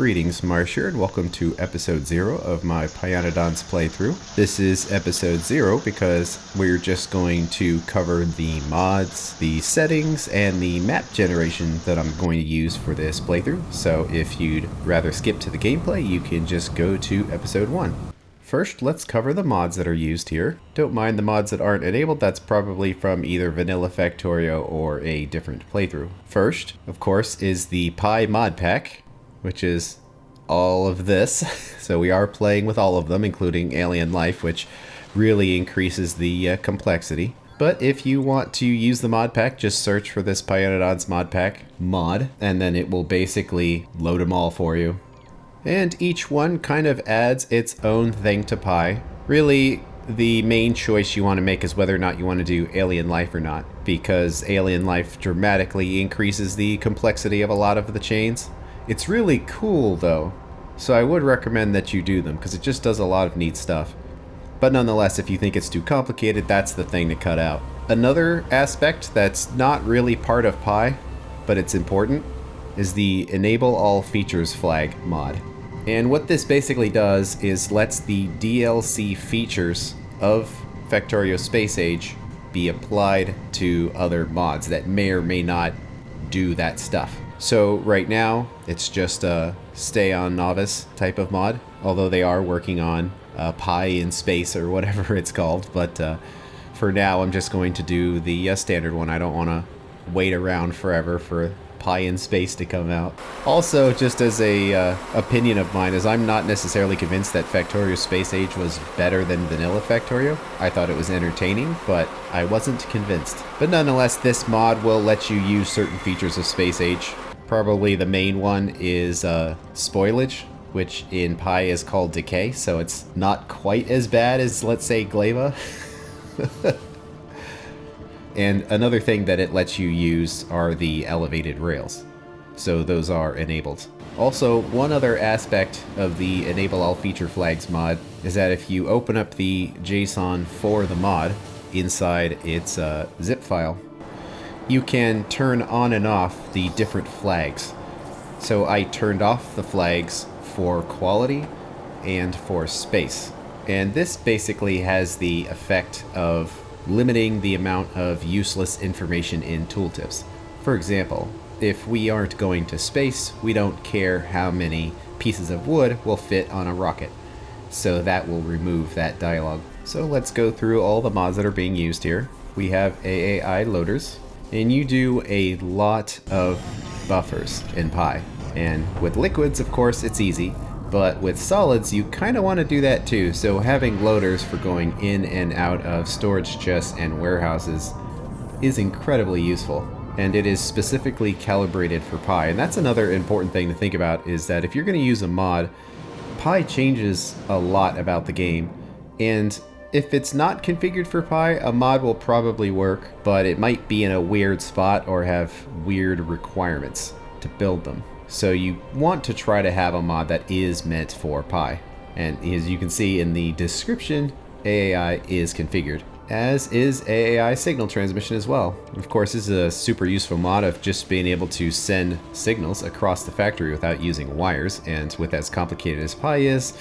Greetings, Marsh here, and welcome to episode 0 of my Pyanodon's playthrough. This is episode 0 because we're just going to cover the mods, the settings, and the map generation that I'm going to use for this playthrough. So if you'd rather skip to the gameplay, you can just go to episode 1. First, let's cover the mods that are used here. Don't mind the mods that aren't enabled, that's probably from either vanilla Factorio or a different playthrough. First, of course, is the Modpack, which is all of this. So we are playing with all of them, including alien life, which really increases the complexity. But if you want to use the mod pack, just search for this Pyanodon's Modpack mod, and then it will basically load them all for you. And each one kind of adds its own thing to Pi. Really, the main choice you want to make is whether or not you want to do alien life or not, because alien life dramatically increases the complexity of a lot of the chains. It's really cool though, so I would recommend that you do them because it just does a lot of neat stuff. But nonetheless, if you think it's too complicated, that's the thing to cut out. Another aspect that's not really part of Pi, but it's important, is the Enable All Features flag mod. And what this basically does is lets the DLC features of Factorio Space Age be applied to other mods that may or may not do that stuff. So right now, it's just a stay on Nauvis type of mod, although they are working on Pi in space or whatever it's called. But for now, I'm just going to do the standard one. I don't want to wait around forever for Pi in space to come out. Also, just as a opinion of mine, is I'm not necessarily convinced that Factorio Space Age was better than vanilla Factorio. I thought it was entertaining, but I wasn't convinced. But nonetheless, this mod will let you use certain features of Space Age. Probably the main one is spoilage, which in Pi is called decay, so it's not quite as bad as, let's say, Glaiva. And another thing that it lets you use are the elevated rails. So those are enabled. Also, one other aspect of the Enable All Feature Flags mod is that if you open up the JSON for the mod inside its zip file, you can turn on and off the different flags. So I turned off the flags for quality and for space. And this basically has the effect of limiting the amount of useless information in tooltips. For example, if we aren't going to space, we don't care how many pieces of wood will fit on a rocket. So that will remove that dialogue. So let's go through all the mods that are being used here. We have AAI loaders, and you do a lot of buffers in Pi. And with liquids, of course, it's easy. But with solids, you kind of want to do that too, so having loaders for going in and out of storage chests and warehouses is incredibly useful. And it is specifically calibrated for Pi. And that's another important thing to think about, is that if you're going to use a mod, Pi changes a lot about the game. And if it's not configured for Pi, a mod will probably work, but it might be in a weird spot or have weird requirements to build them. So you want to try to have a mod that is meant for Pi. And as you can see in the description, AAI is configured, as is AAI signal transmission as well. Of course, this is a super useful mod of just being able to send signals across the factory without using wires, and with as complicated as Pi is,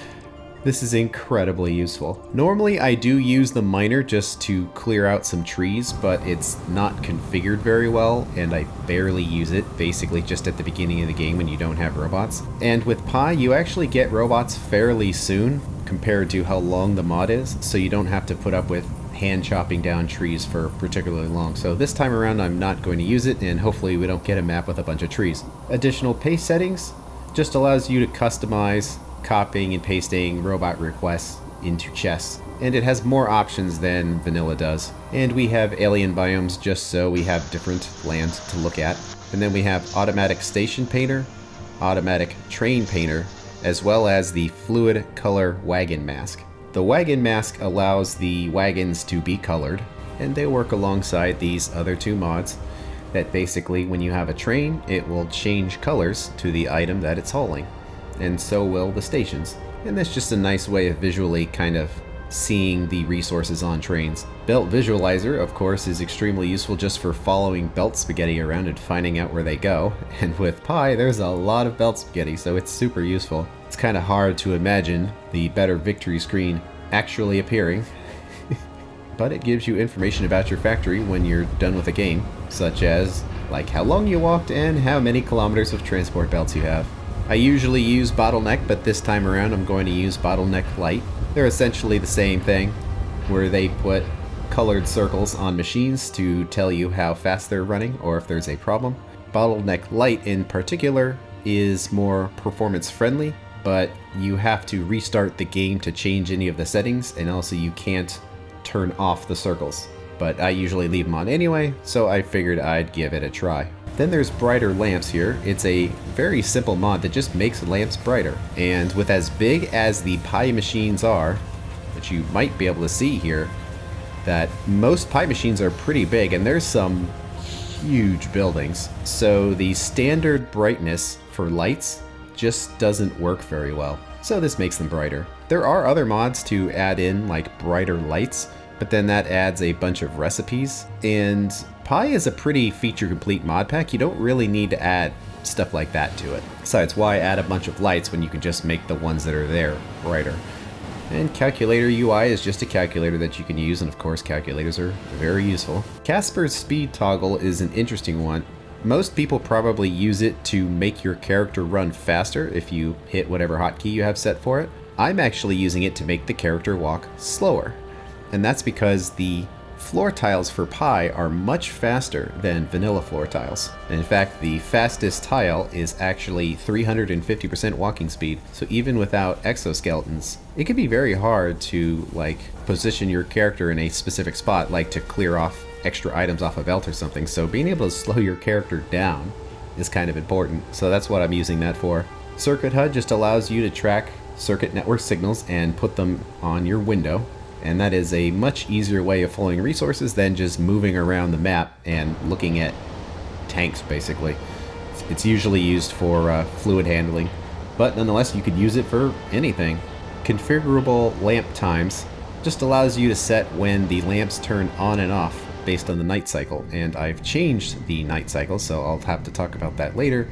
this is incredibly useful. Normally I do use the miner just to clear out some trees, but it's not configured very well, and I barely use it, basically just at the beginning of the game when you don't have robots. And with Pi, you actually get robots fairly soon compared to how long the mod is, so you don't have to put up with hand chopping down trees for particularly long. So this time around I'm not going to use it, and hopefully we don't get a map with a bunch of trees. Additional paste settings just allows you to customize copying and pasting robot requests into chests, and it has more options than vanilla does. And we have alien biomes just so we have different land to look at. And then we have automatic station painter, automatic train painter, as well as the fluid color wagon mask. The wagon mask allows the wagons to be colored, and they work alongside these other two mods that basically when you have a train, it will change colors to the item that it's hauling. And so will the stations. And that's just a nice way of visually kind of seeing the resources on trains. Belt Visualizer, of course, is extremely useful just for following belt spaghetti around and finding out where they go. And with Pi, there's a lot of belt spaghetti, so it's super useful. It's kind of hard to imagine the better victory screen actually appearing, but it gives you information about your factory when you're done with a game, such as like how long you walked and how many kilometers of transport belts you have. I usually use Bottleneck, but this time around I'm going to use Bottleneck Light. They're essentially the same thing, where they put colored circles on machines to tell you how fast they're running or if there's a problem. Bottleneck Light in particular is more performance friendly, but you have to restart the game to change any of the settings, and also you can't turn off the circles. But I usually leave them on anyway, so I figured I'd give it a try. Then there's Brighter Lamps here. It's a very simple mod that just makes lamps brighter. And with as big as the Pi machines are, which you might be able to see here, that most Pi machines are pretty big and there's some huge buildings. So the standard brightness for lights just doesn't work very well. So this makes them brighter. There are other mods to add in like brighter lights, but then that adds a bunch of recipes, and Pi is a pretty feature-complete mod pack. You don't really need to add stuff like that to it. Besides, why add a bunch of lights when you can just make the ones that are there brighter? And Calculator UI is just a calculator that you can use, and of course calculators are very useful. Casper's speed toggle is an interesting one. Most people probably use it to make your character run faster if you hit whatever hotkey you have set for it. I'm actually using it to make the character walk slower. And that's because the floor tiles for Pi are much faster than vanilla floor tiles. In fact, the fastest tile is actually 350% walking speed. So even without exoskeletons, it can be very hard to like position your character in a specific spot, like to clear off extra items off a belt or something. So being able to slow your character down is kind of important. So that's what I'm using that for. Circuit HUD just allows you to track circuit network signals and put them on your window. And that is a much easier way of flowing resources than just moving around the map and looking at tanks, basically. It's usually used for fluid handling, but nonetheless you could use it for anything. Configurable lamp times just allows you to set when the lamps turn on and off based on the night cycle, and I've changed the night cycle, so I'll have to talk about that later,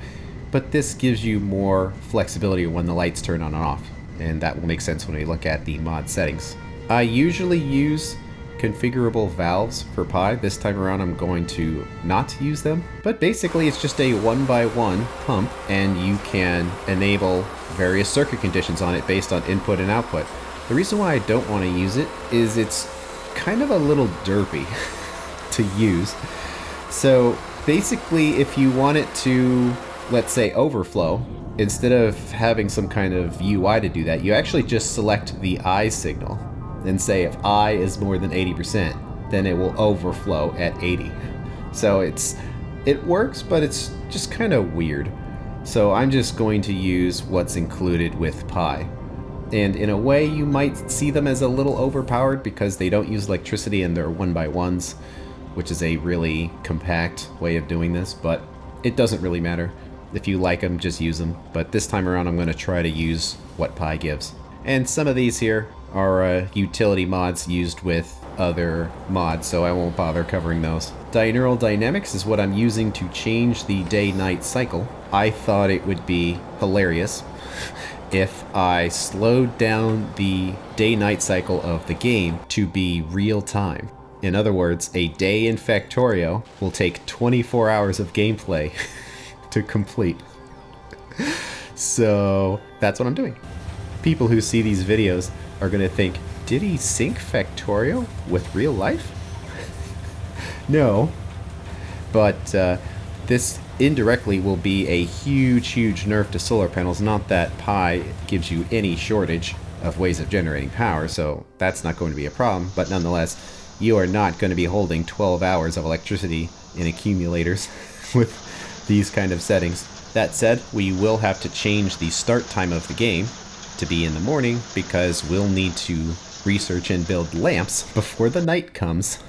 but this gives you more flexibility when the lights turn on and off, and that will make sense when we look at the mod settings. I usually use configurable valves for Pi. This time around I'm going to not use them, but basically it's just a 1x1 pump, and you can enable various circuit conditions on it based on input and output. The reason why I don't want to use it is it's kind of a little derpy to use. So basically if you want it to, let's say, overflow, instead of having some kind of UI to do that, you actually just select the I signal and say if I is more than 80%, then it will overflow at 80. So it works, but it's just kind of weird. So I'm just going to use what's included with Pi. And in a way you might see them as a little overpowered because they don't use electricity and they're 1x1s, which is a really compact way of doing this, but it doesn't really matter. If you like them, just use them. But this time around I'm going to try to use what Pi gives. And some of these here are utility mods used with other mods, so I won't bother covering those. Binaural dynamics is what I'm using to change the day-night cycle. I thought it would be hilarious if I slowed down the day-night cycle of the game to be real time. In other words, a day in Factorio will take 24 hours of gameplay to complete. So that's what I'm doing. People who see these videos are going to think, did he sync Factorio with real life? No, but this indirectly will be a huge nerf to solar panels. Not that Pi gives you any shortage of ways of generating power, so that's not going to be a problem, but nonetheless, you are not going to be holding 12 hours of electricity in accumulators with these kind of settings. That said, we will have to change the start time of the game to be in the morning because we'll need to research and build lamps before the night comes.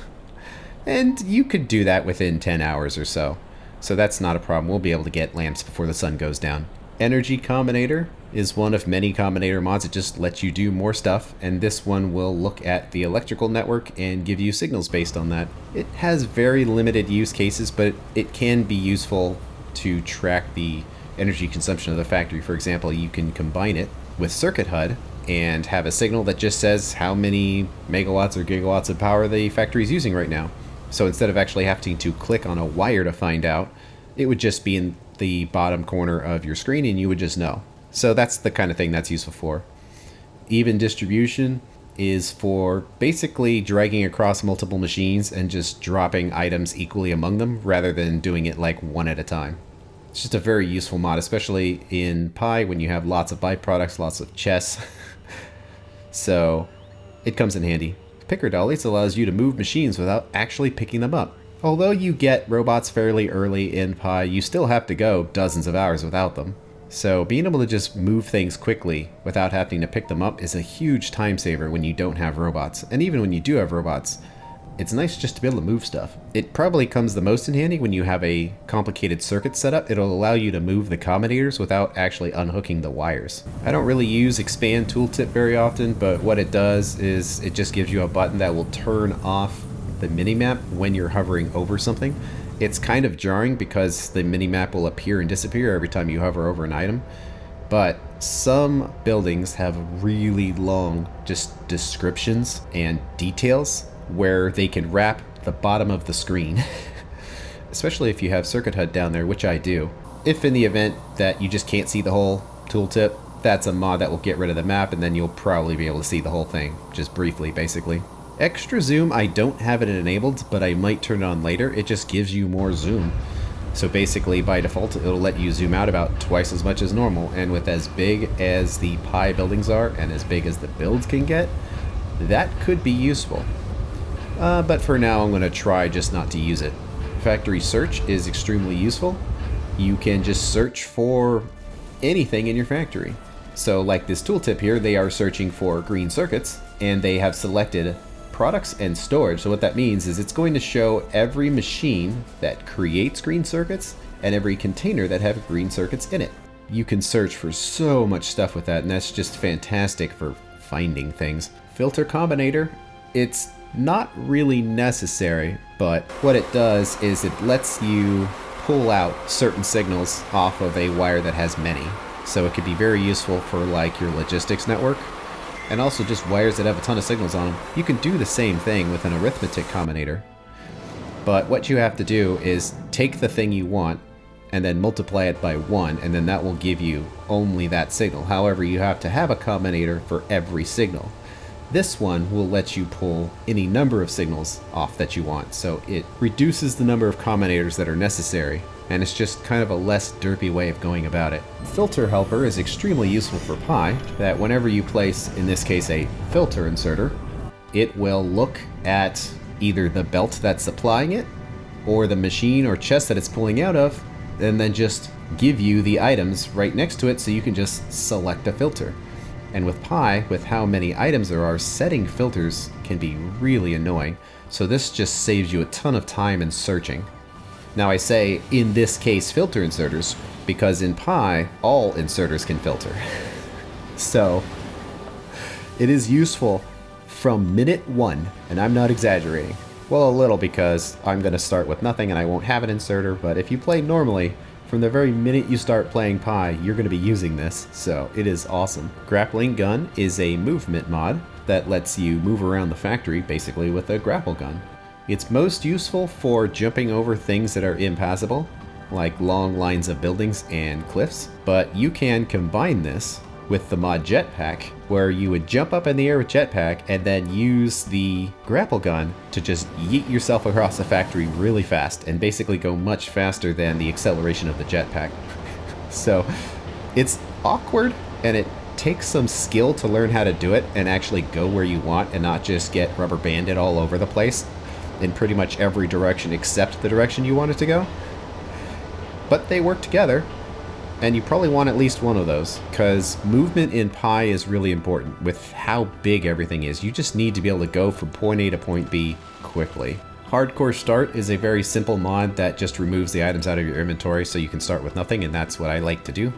And you could do that within 10 hours or so. So that's not a problem. We'll be able to get lamps before the sun goes down. Energy Combinator is one of many combinator mods. It just lets you do more stuff, and this one will look at the electrical network and give you signals based on that. It has very limited use cases, but it can be useful to track the energy consumption of the factory. For example, you can combine it with Circuit HUD and have a signal that just says how many megawatts or gigawatts of power the factory is using right now. So instead of actually having to click on a wire to find out, it would just be in the bottom corner of your screen and you would just know. So that's the kind of thing that's useful for. Even distribution is for basically dragging across multiple machines and just dropping items equally among them rather than doing it like one at a time. It's just a very useful mod, especially in Pi when you have lots of byproducts, lots of chess. So it comes in handy. Picker dollies allows you to move machines without actually picking them up. Although you get robots fairly early in Pi, you still have to go dozens of hours without them. So being able to just move things quickly without having to pick them up is a huge time saver when you don't have robots. And even when you do have robots, it's nice just to be able to move stuff. It probably comes the most in handy when you have a complicated circuit setup. It'll allow you to move the combinators without actually unhooking the wires. I don't really use Expand Tooltip very often, but what it does is it just gives you a button that will turn off the minimap when you're hovering over something. It's kind of jarring because the minimap will appear and disappear every time you hover over an item, but some buildings have really long just descriptions and details where they can wrap the bottom of the screen, especially if you have Circuit HUD down there, which I do. If in the event that you just can't see the whole tooltip, that's a mod that will get rid of the map and then you'll probably be able to see the whole thing, just briefly basically. Extra zoom, I don't have it enabled, but I might turn it on later. It just gives you more zoom. So basically, by default, it'll let you zoom out about twice as much as normal. And with as big as the Pi buildings are, and as big as the builds can get, that could be useful. But for now, I'm going to try just not to use it. Factory search is extremely useful. You can just search for anything in your factory. So like this tooltip here, they are searching for green circuits, and they have selected products and storage. So what that means is it's going to show every machine that creates green circuits and every container that have green circuits in it. You can search for so much stuff with that, and that's just fantastic for finding things. Filter combinator, it's not really necessary, but what it does is it lets you pull out certain signals off of a wire that has many. So it could be very useful for like your logistics network, and also just wires that have a ton of signals on them. You can do the same thing with an arithmetic combinator, but what you have to do is take the thing you want and then multiply it by 1, and then that will give you only that signal. However, you have to have a combinator for every signal. This one will let you pull any number of signals off that you want, so it reduces the number of combinators that are necessary, and it's just kind of a less derpy way of going about it. Filter helper is extremely useful for Pi, that whenever you place, in this case, a filter inserter, it will look at either the belt that's supplying it, or the machine or chest that it's pulling out of, and then just give you the items right next to it so you can just select a filter. And with Pi, with how many items there are, setting filters can be really annoying, so this just saves you a ton of time in searching. Now I say, in this case, filter inserters, because in Pi, all inserters can filter. So, it is useful from minute 1, and I'm not exaggerating. Well, a little, because I'm going to start with nothing and I won't have an inserter, but if you play normally, from the very minute you start playing Pi, you're going to be using this, so it is awesome. Grappling gun is a movement mod that lets you move around the factory, basically with a grapple gun. It's most useful for jumping over things that are impassable, like long lines of buildings and cliffs, but you can combine this with the mod Jetpack, where you would jump up in the air with Jetpack and then use the grapple gun to just yeet yourself across the factory really fast and basically go much faster than the acceleration of the Jetpack. So it's awkward, and it takes some skill to learn how to do it and actually go where you want and not just get rubber banded all over the place in pretty much every direction except the direction you want it to go. But they work together, and you probably want at least one of those, because movement in Pi is really important. With how big everything is, you just need to be able to go from point A to point B quickly. Hardcore Start is a very simple mod that just removes the items out of your inventory so you can start with nothing, and that's what I like to do.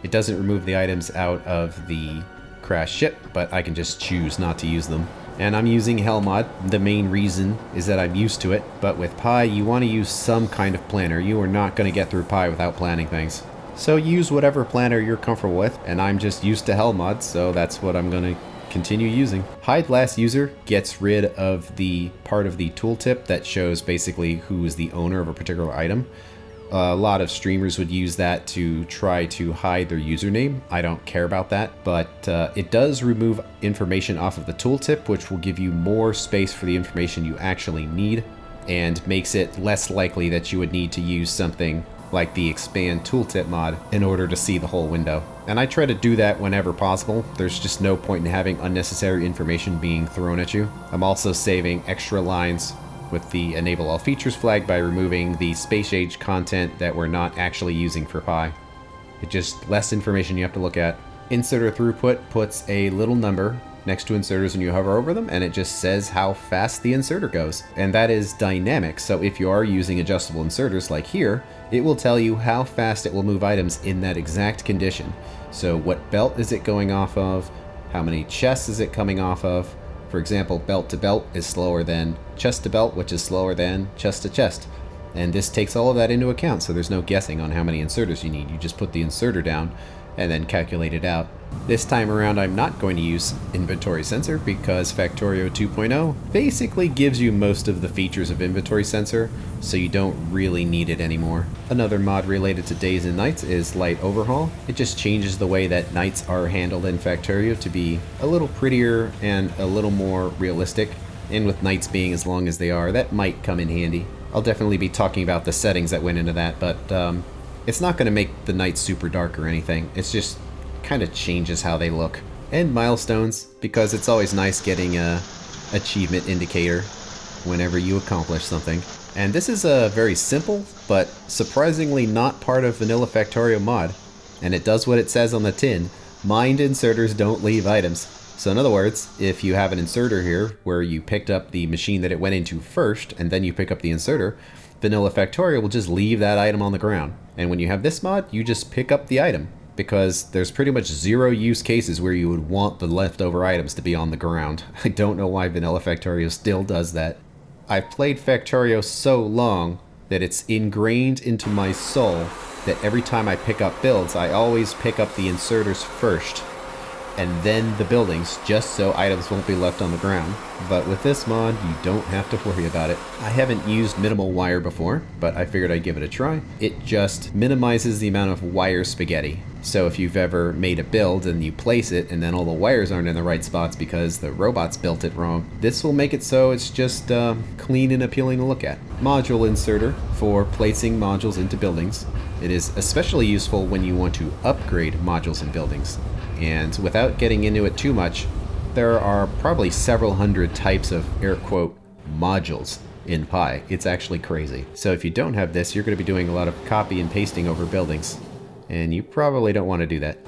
It doesn't remove the items out of the crashed ship, but I can just choose not to use them. And I'm using Hellmod. The main reason is that I'm used to it, but with Pi, you want to use some kind of planner. You are not going to get through Pi without planning things. So use whatever planner you're comfortable with, and I'm just used to Hellmod, so that's what I'm going to continue using. Hide Last User gets rid of the part of the tooltip that shows basically who is the owner of a particular item. A lot of streamers would use that to try to hide their username. I don't care about that, but it does remove information off of the tooltip, which will give you more space for the information you actually need, and makes it less likely that you would need to use something like the Expand Tooltip mod in order to see the whole window. And I try to do that whenever possible. There's just no point in having unnecessary information being thrown at you. I'm also saving extra lines with the Enable All Features flag by removing the Space Age content that we're not actually using for Pi. It's just less information you have to look at. Inserter throughput puts a little number next to inserters when you hover over them, and it just says how fast the inserter goes. And that is dynamic, so if you are using adjustable inserters like here, it will tell you how fast it will move items in that exact condition. So what belt is it going off of? How many chests is it coming off of? For example, belt to belt is slower than chest to belt, which is slower than chest to chest. And this takes all of that into account, so there's no guessing on how many inserters you need. You just put the inserter down and then calculate it out. This time around, I'm not going to use Inventory Sensor because Factorio 2.0 basically gives you most of the features of Inventory Sensor, so you don't really need it anymore. Another mod related to days and nights is Light Overhaul. It just changes the way that nights are handled in Factorio to be a little prettier and a little more realistic. And with nights being as long as they are, that might come in handy. I'll definitely be talking about the settings that went into that, but it's not going to make the nights super dark or anything. It's just kind of changes how they look. And milestones, because it's always nice getting a achievement indicator whenever you accomplish something. And this is a very simple, but surprisingly not part of Vanilla Factorio mod. And it does what it says on the tin. Mined inserters don't leave items. So in other words, if you have an inserter here where you picked up the machine that it went into first, and then you pick up the inserter, Vanilla Factorio will just leave that item on the ground. And when you have this mod, you just pick up the item, because there's pretty much zero use cases where you would want the leftover items to be on the ground. I don't know why Vanilla Factorio still does that. I've played Factorio so long that it's ingrained into my soul that every time I pick up builds, I always pick up the inserters first, and then the buildings, just so items won't be left on the ground. But with this mod, you don't have to worry about it. I haven't used minimal wire before, but I figured I'd give it a try. It just minimizes the amount of wire spaghetti. So if you've ever made a build and you place it and then all the wires aren't in the right spots because the robots built it wrong, this will make it so it's just clean and appealing to look at. Module inserter for placing modules into buildings. It is especially useful when you want to upgrade modules in buildings. And without getting into it too much, there are probably several hundred types of air quote modules in Pi. It's actually crazy. So if you don't have this, you're going to be doing a lot of copy and pasting over buildings, and you probably don't want to do that.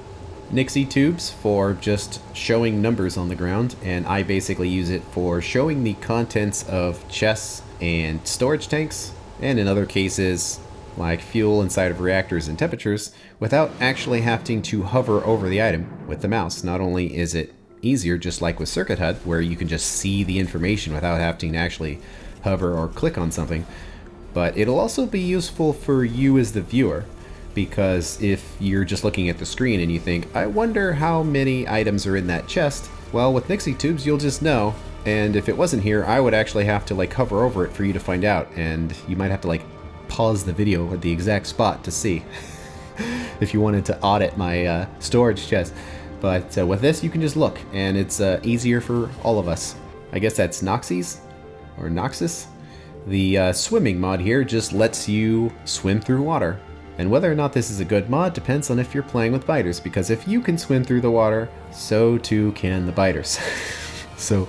Nixie tubes for just showing numbers on the ground, and I basically use it for showing the contents of chests and storage tanks, and in other cases like fuel inside of reactors and temperatures, without actually having to hover over the item with the mouse. Not only is it easier, just like with Circuit HUD, where you can just see the information without having to actually hover or click on something, but it'll also be useful for you as the viewer, because if you're just looking at the screen and you think, I wonder how many items are in that chest, well, with Nixie tubes you'll just know, and if it wasn't here, I would actually have to like hover over it for you to find out, and you might have to like pause the video at the exact spot to see if you wanted to audit my storage chest. But with this, you can just look, and it's easier for all of us. I guess that's Noxys, or Noxus. The swimming mod here just lets you swim through water. And whether or not this is a good mod depends on if you're playing with biters, because if you can swim through the water, so too can the biters. So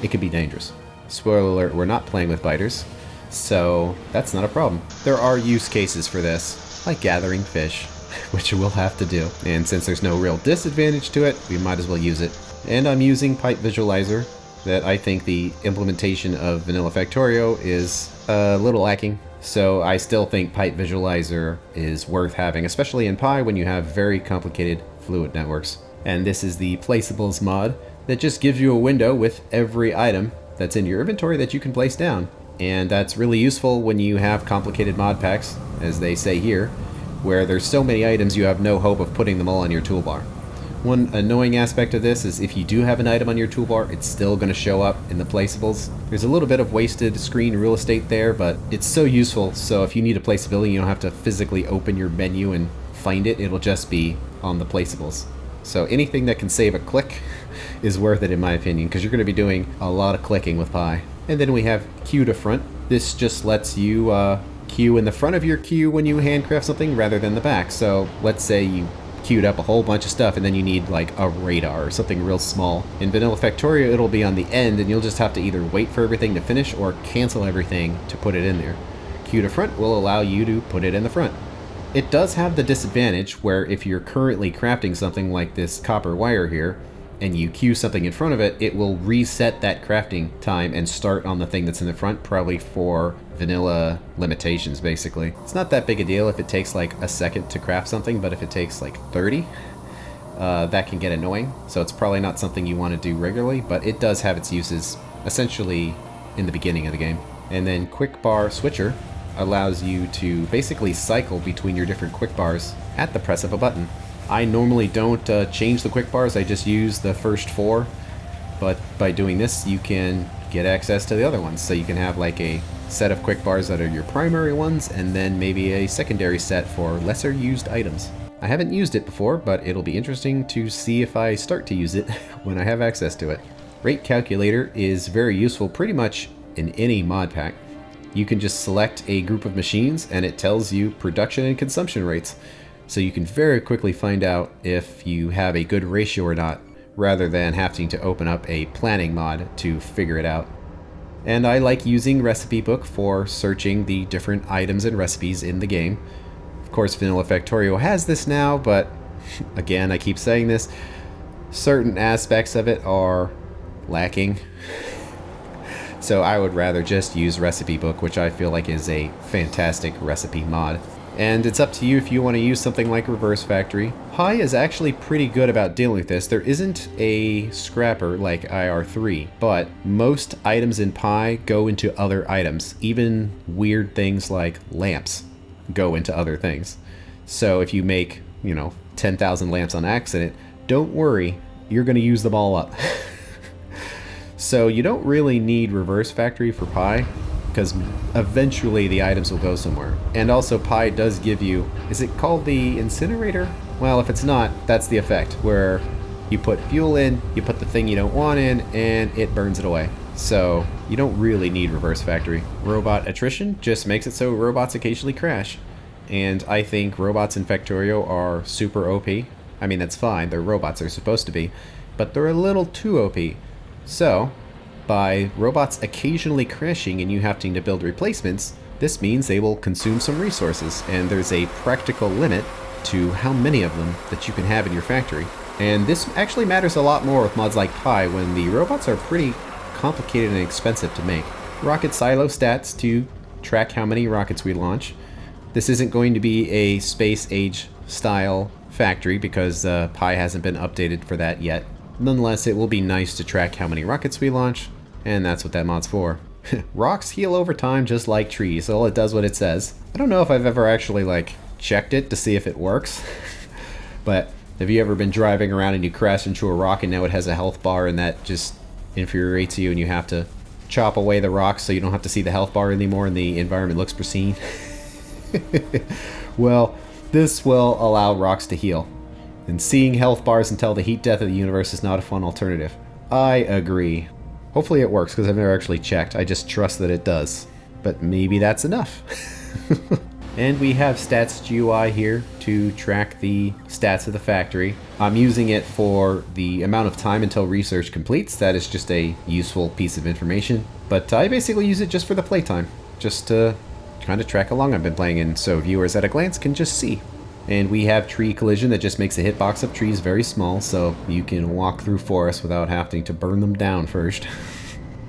it could be dangerous. Spoiler alert, we're not playing with biters, so that's not a problem. There are use cases for this, like gathering fish, which we'll have to do. And since there's no real disadvantage to it, we might as well use it. And I'm using Pipe Visualizer, that I think the implementation of Vanilla Factorio is a little lacking. So I still think Pipe Visualizer is worth having, especially in Pi when you have very complicated fluid networks. And this is the Placeables mod that just gives you a window with every item that's in your inventory that you can place down. And that's really useful when you have complicated mod packs, as they say here, where there's so many items you have no hope of putting them all on your toolbar. One annoying aspect of this is if you do have an item on your toolbar, it's still going to show up in the placeables. There's a little bit of wasted screen real estate there, but it's so useful, so if you need a placeability, you don't have to physically open your menu and find it, it'll just be on the placeables. So anything that can save a click is worth it in my opinion, because you're going to be doing a lot of clicking with Pi. And then we have queue to front. This just lets you queue in the front of your queue when you handcraft something rather than the back. So let's say you queued up a whole bunch of stuff and then you need like a radar or something real small. In vanilla Factorio it'll be on the end and you'll just have to either wait for everything to finish or cancel everything to put it in there. Queue to front will allow you to put it in the front. It does have the disadvantage where if you're currently crafting something like this copper wire here and you queue something in front of it, it will reset that crafting time and start on the thing that's in the front, probably for vanilla limitations, basically. It's not that big a deal if it takes like a second to craft something, but if it takes like 30, that can get annoying. So it's probably not something you want to do regularly, but it does have its uses, essentially in the beginning of the game. And then quick bar switcher allows you to basically cycle between your different quick bars at the press of a button. I normally don't change the quick bars, I just use the first 4, but by doing this you can get access to the other ones. So you can have like a set of quick bars that are your primary ones and then maybe a secondary set for lesser used items. I haven't used it before, but it'll be interesting to see if I start to use it when I have access to it. Rate calculator is very useful pretty much in any mod pack. You can just select a group of machines and it tells you production and consumption rates. So you can very quickly find out if you have a good ratio or not, rather than having to open up a planning mod to figure it out. And I like using Recipe Book for searching the different items and recipes in the game. Of course, Vanilla Factorio has this now, but again, I keep saying this, certain aspects of it are lacking. So I would rather just use Recipe Book, which I feel like is a fantastic recipe mod. And it's up to you if you want to use something like Reverse Factory. Pi is actually pretty good about dealing with this. There isn't a scrapper like IR3, but most items in Pi go into other items. Even weird things like lamps go into other things. So if you make, 10,000 lamps on accident, don't worry, you're going to use them all up. So you don't really need Reverse Factory for Pi, because eventually the items will go somewhere. And also Pi does give you, is it called the incinerator? Well, if it's not, that's the effect, where you put fuel in, you put the thing you don't want in, and it burns it away. So you don't really need Reverse Factory. Robot attrition just makes it so robots occasionally crash. And I think robots in Factorio are super OP. I mean, that's fine, they're robots, they're supposed to be, but they're a little too OP. So, by robots occasionally crashing and you having to build replacements, this means they will consume some resources, and there's a practical limit to how many of them that you can have in your factory. And this actually matters a lot more with mods like Pi, when the robots are pretty complicated and expensive to make. Rocket silo stats to track how many rockets we launch. This isn't going to be a Space Age style factory because Pi hasn't been updated for that yet. Nonetheless, it will be nice to track how many rockets we launch, and that's what that mod's for. Rocks heal over time just like trees, so it does what it says. I don't know if I've ever actually checked it to see if it works, but have you ever been driving around and you crash into a rock and now it has a health bar and that just infuriates you and you have to chop away the rocks so you don't have to see the health bar anymore and the environment looks pristine? Well, this will allow rocks to heal. And seeing health bars until the heat death of the universe is not a fun alternative. I agree. Hopefully it works, because I've never actually checked. I just trust that it does. But maybe that's enough. And we have Stats GUI here to track the stats of the factory. I'm using it for the amount of time until research completes. That is just a useful piece of information. But I basically use it just for the playtime. Just to kind of track how long I've been playing in, so viewers at a glance can just see. And we have tree collision that just makes the hitbox of trees very small, so you can walk through forests without having to burn them down first.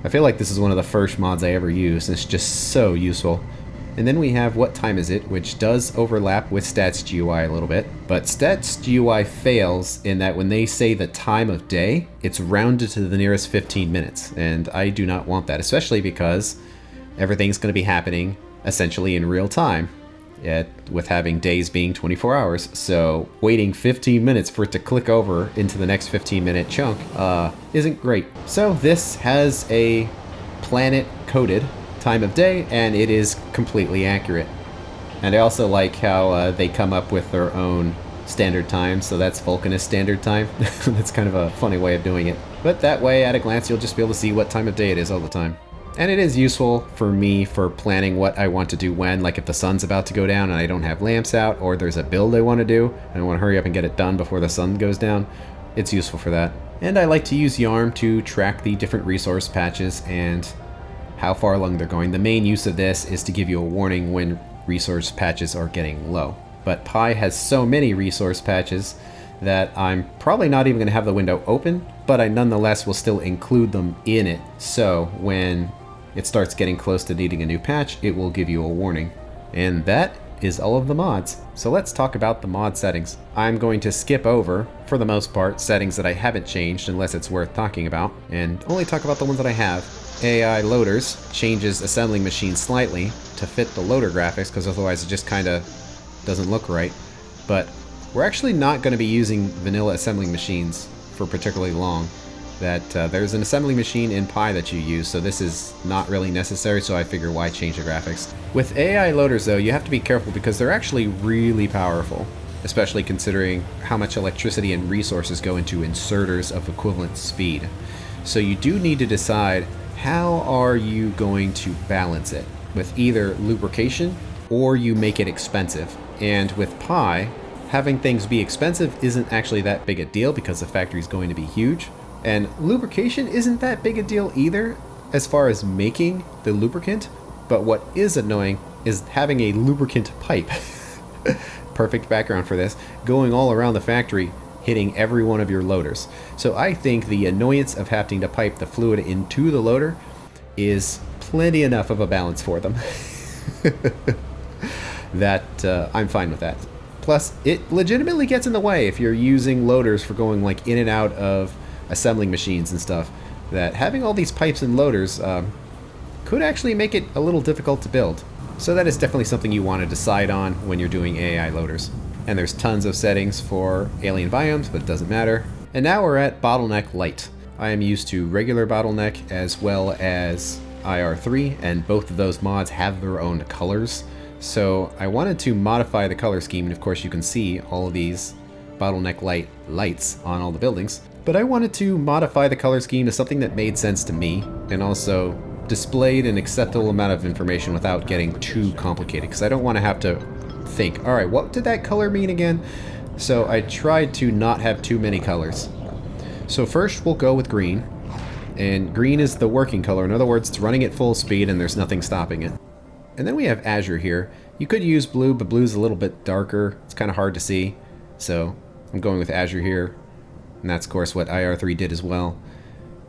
I feel like this is one of the first mods I ever used, and it's just so useful. And then we have what time is it, which does overlap with Stats GUI a little bit. But Stats GUI fails in that when they say the time of day, it's rounded to the nearest 15 minutes. And I do not want that, especially because everything's going to be happening essentially in real time, with having days being 24 hours. So waiting 15 minutes for it to click over into the next 15-minute chunk isn't great. So this has a planet-coded time of day, and it is completely accurate. And I also like how they come up with their own standard time, so that's Vulcanist standard time. That's kind of a funny way of doing it. But that way, at a glance, you'll just be able to see what time of day it is all the time. And it is useful for me for planning what I want to do when, like if the sun's about to go down and I don't have lamps out, or there's a build I want to do, and I want to hurry up and get it done before the sun goes down. It's useful for that. And I like to use Yarn to track the different resource patches and how far along they're going. The main use of this is to give you a warning when resource patches are getting low. But Pi has so many resource patches that I'm probably not even going to have the window open, but I nonetheless will still include them in it. So when it starts getting close to needing a new patch, it will give you a warning. And that is all of the mods. So let's talk about the mod settings. I'm going to skip over, for the most part, settings that I haven't changed unless it's worth talking about, and only talk about the ones that I have. AI Loaders changes assembling machine slightly to fit the loader graphics, because otherwise it just kind of doesn't look right. But we're actually not going to be using vanilla assembling machines for particularly long. There's an assembly machine in Pi that you use, so this is not really necessary, so I figure why change the graphics. With AI loaders though, you have to be careful because they're actually really powerful, especially considering how much electricity and resources go into inserters of equivalent speed. So you do need to decide how are you going to balance it with either lubrication or you make it expensive. And with Pi, having things be expensive isn't actually that big a deal because the factory is going to be huge. And lubrication isn't that big a deal either as far as making the lubricant, but what is annoying is having a lubricant pipe, perfect background for this, going all around the factory, hitting every one of your loaders. So I think the annoyance of having to pipe the fluid into the loader is plenty enough of a balance for them. I'm fine with that. Plus, it legitimately gets in the way if you're using loaders for going like in and out of assembling machines and stuff, that having all these pipes and loaders could actually make it a little difficult to build. So that is definitely something you want to decide on when you're doing AI loaders. And there's tons of settings for alien biomes, but it doesn't matter. And now we're at bottleneck light. I am used to regular bottleneck as well as IR3, and both of those mods have their own colors. So I wanted to modify the color scheme, and of course you can see all of these bottleneck lights on all the buildings. But I wanted to modify the color scheme to something that made sense to me, and also displayed an acceptable amount of information without getting too complicated, because I don't want to have to think, all right, what did that color mean again? So I tried to not have too many colors. So first we'll go with green, and green is the working color. In other words, it's running at full speed and there's nothing stopping it. And then we have azure here. You could use blue, but blue's a little bit darker. It's kind of hard to see. So I'm going with azure here. And that's of course what IR3 did as well.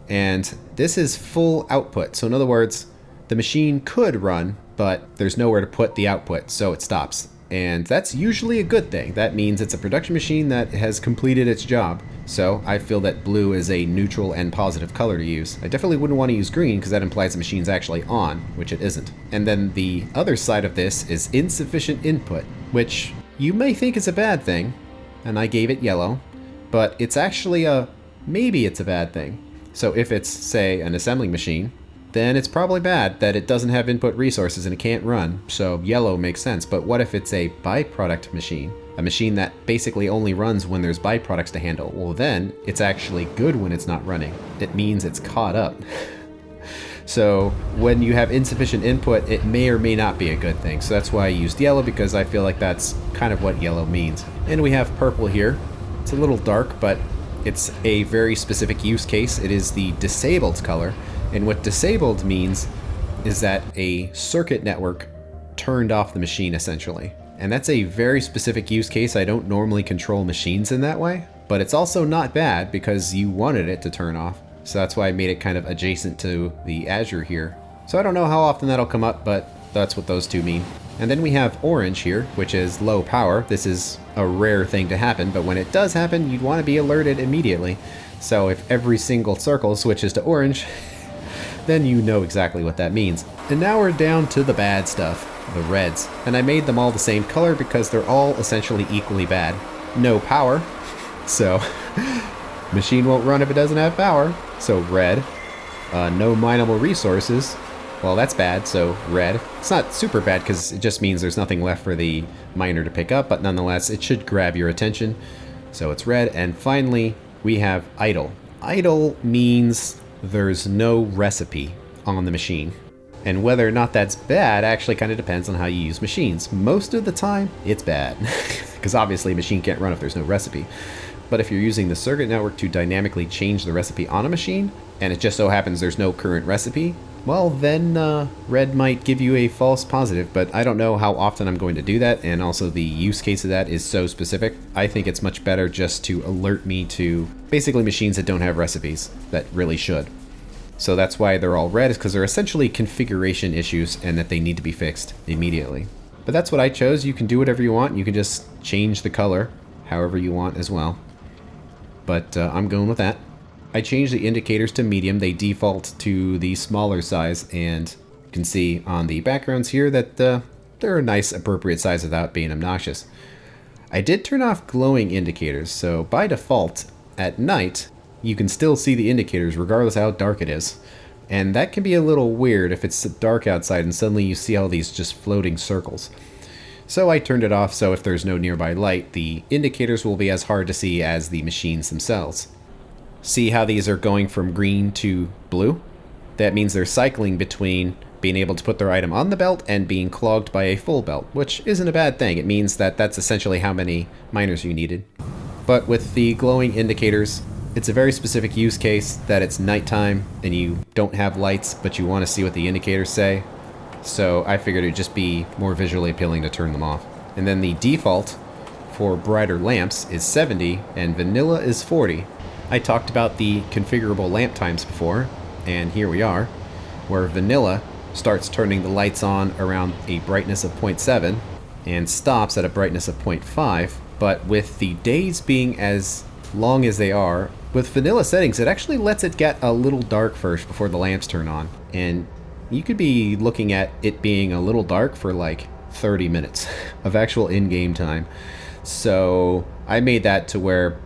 And this is full output. So in other words, the machine could run, but there's nowhere to put the output, so it stops. And that's usually a good thing. That means it's a production machine that has completed its job. So I feel that blue is a neutral and positive color to use. I definitely wouldn't want to use green because that implies the machine's actually on, which it isn't. And then the other side of this is insufficient input, which you may think is a bad thing, and I gave it yellow, but it's actually maybe it's a bad thing. So if it's, say, an assembling machine, then it's probably bad that it doesn't have input resources and it can't run, so yellow makes sense. But what if it's a byproduct machine? A machine that basically only runs when there's byproducts to handle? Well then, it's actually good when it's not running. It means it's caught up. So when you have insufficient input, it may or may not be a good thing. So that's why I used yellow, because I feel like that's kind of what yellow means. And we have purple here. It's a little dark, but it's a very specific use case. It is the disabled color. And what disabled means is that a circuit network turned off the machine, essentially. And that's a very specific use case. I don't normally control machines in that way, but it's also not bad because you wanted it to turn off. So that's why I made it kind of adjacent to the azure here. So I don't know how often that'll come up, but That's what those two mean. And then we have orange here, which is low power. This is a rare thing to happen, but when it does happen, you'd want to be alerted immediately. So if every single circle switches to orange, then you know exactly what that means. And now we're down to the bad stuff, the reds. And I made them all the same color because they're all essentially equally bad. No power, so machine won't run if it doesn't have power, so red. No mineable resources. Well, that's bad, so red. It's not super bad because it just means there's nothing left for the miner to pick up, but nonetheless, it should grab your attention. So it's red. And finally, we have idle. Idle means there's no recipe on the machine. And whether or not that's bad actually kind of depends on how you use machines. Most of the time, it's bad. Because obviously a machine can't run if there's no recipe. But if you're using the circuit network to dynamically change the recipe on a machine, and it just so happens there's no current recipe, well then red might give you a false positive, but I don't know how often I'm going to do that, and also the use case of that is so specific. I think it's much better just to alert me to basically machines that don't have recipes, that really should. So that's why they're all red, is because they're essentially configuration issues and that they need to be fixed immediately. But that's what I chose. You can do whatever you want. You can just change the color however you want as well. But I'm going with that. I changed the indicators to medium. They default to the smaller size, and you can see on the backgrounds here that they're a nice appropriate size without being obnoxious. I did turn off glowing indicators, so by default at night you can still see the indicators regardless of how dark it is. And that can be a little weird if it's dark outside and suddenly you see all these just floating circles. So I turned it off so if there's no nearby light, the indicators will be as hard to see as the machines themselves. See how these are going from green to blue? That means they're cycling between being able to put their item on the belt and being clogged by a full belt, which isn't a bad thing. It means that that's essentially how many miners you needed. But with the glowing indicators, it's a very specific use case that it's nighttime and you don't have lights, but you want to see what the indicators say. So I figured it'd just be more visually appealing to turn them off. And then the default for brighter lamps is 70 and vanilla is 40. I talked about the configurable lamp times before, and here we are, where vanilla starts turning the lights on around a brightness of 0.7 and stops at a brightness of 0.5, but with the days being as long as they are, with vanilla settings, it actually lets it get a little dark first before the lamps turn on. And you could be looking at it being a little dark for like 30 minutes of actual in-game time. So I made that to where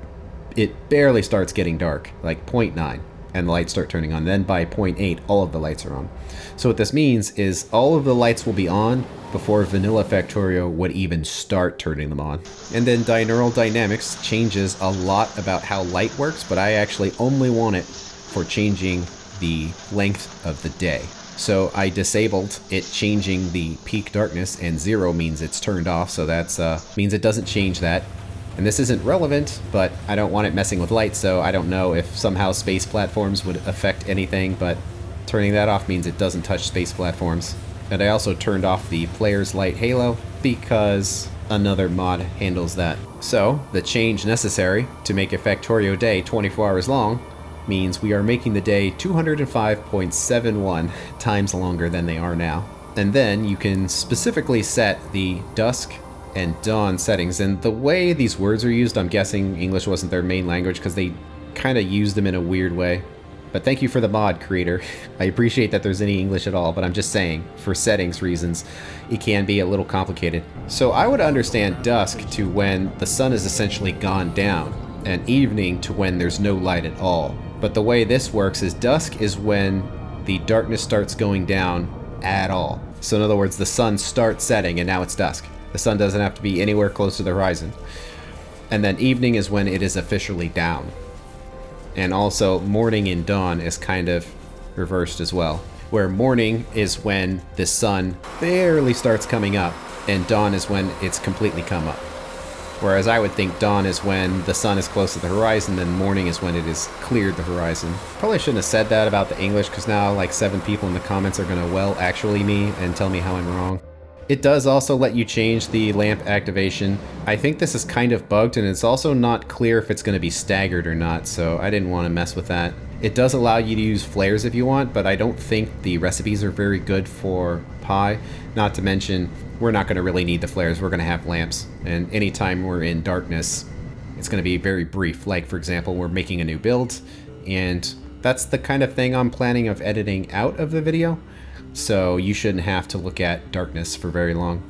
it barely starts getting dark, like 0.9, and the lights start turning on. Then by 0.8, all of the lights are on. So what this means is all of the lights will be on before Vanilla Factorio would even start turning them on. And then binaural dynamics changes a lot about how light works, but I actually only want it for changing the length of the day. So I disabled it changing the peak darkness, and 0 means it's turned off, so that's means it doesn't change that. And this isn't relevant, but I don't want it messing with light, so I don't know if somehow space platforms would affect anything, but turning that off means it doesn't touch space platforms. And I also turned off the player's light halo because another mod handles that. So the change necessary to make a Factorio day 24 hours long means we are making the day 205.71 times longer than they are now. And then you can specifically set the dusk and dawn settings, and the way these words are used, I'm guessing English wasn't their main language because they kind of use them in a weird way. But thank you for the mod, creator. I appreciate that there's any English at all, but I'm just saying, for settings reasons, it can be a little complicated. So I would understand dusk to when the sun is essentially gone down, and evening to when there's no light at all. But the way this works is dusk is when the darkness starts going down at all. So in other words, the sun starts setting and now it's dusk. The sun doesn't have to be anywhere close to the horizon. And then evening is when it is officially down. And also morning and dawn is kind of reversed as well, where morning is when the sun barely starts coming up and dawn is when it's completely come up. Whereas I would think dawn is when the sun is close to the horizon, then morning is when it has cleared the horizon. Probably shouldn't have said that about the English, because now like 7 people in the comments are gonna well actually me and tell me how I'm wrong. It does also let you change the lamp activation. I think this is kind of bugged, and it's also not clear if it's going to be staggered or not, so I didn't want to mess with that. It does allow you to use flares if you want, but I don't think the recipes are very good for Pi. Not to mention, we're not going to really need the flares. We're going to have lamps, and anytime we're in darkness, it's going to be very brief. Like, for example, we're making a new build, and that's the kind of thing I'm planning of editing out of the video, so you shouldn't have to look at darkness for very long.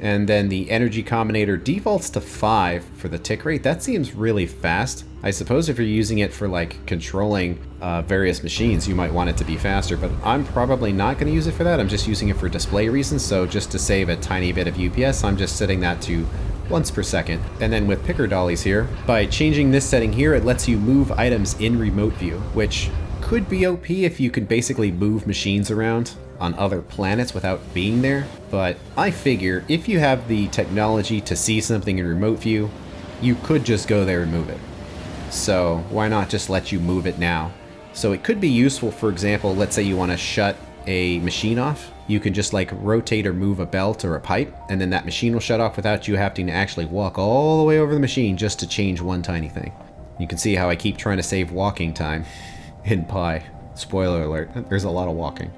And then the energy combinator defaults to 5 for the tick rate. That seems really fast. I suppose if you're using it for like controlling various machines, you might want it to be faster, but I'm probably not going to use it for that. I'm just using it for display reasons, so just to save a tiny bit of UPS, I'm just setting that to once per second. And then with picker dollies here, by changing this setting here, it lets you move items in remote view, which could be OP if you could basically move machines around on other planets without being there. But I figure if you have the technology to see something in remote view, you could just go there and move it. So why not just let you move it now? So it could be useful, for example, let's say you want to shut a machine off. You can just like rotate or move a belt or a pipe, and then that machine will shut off without you having to actually walk all the way over the machine just to change one tiny thing. You can see how I keep trying to save walking time in Pi. Spoiler alert, there's a lot of walking.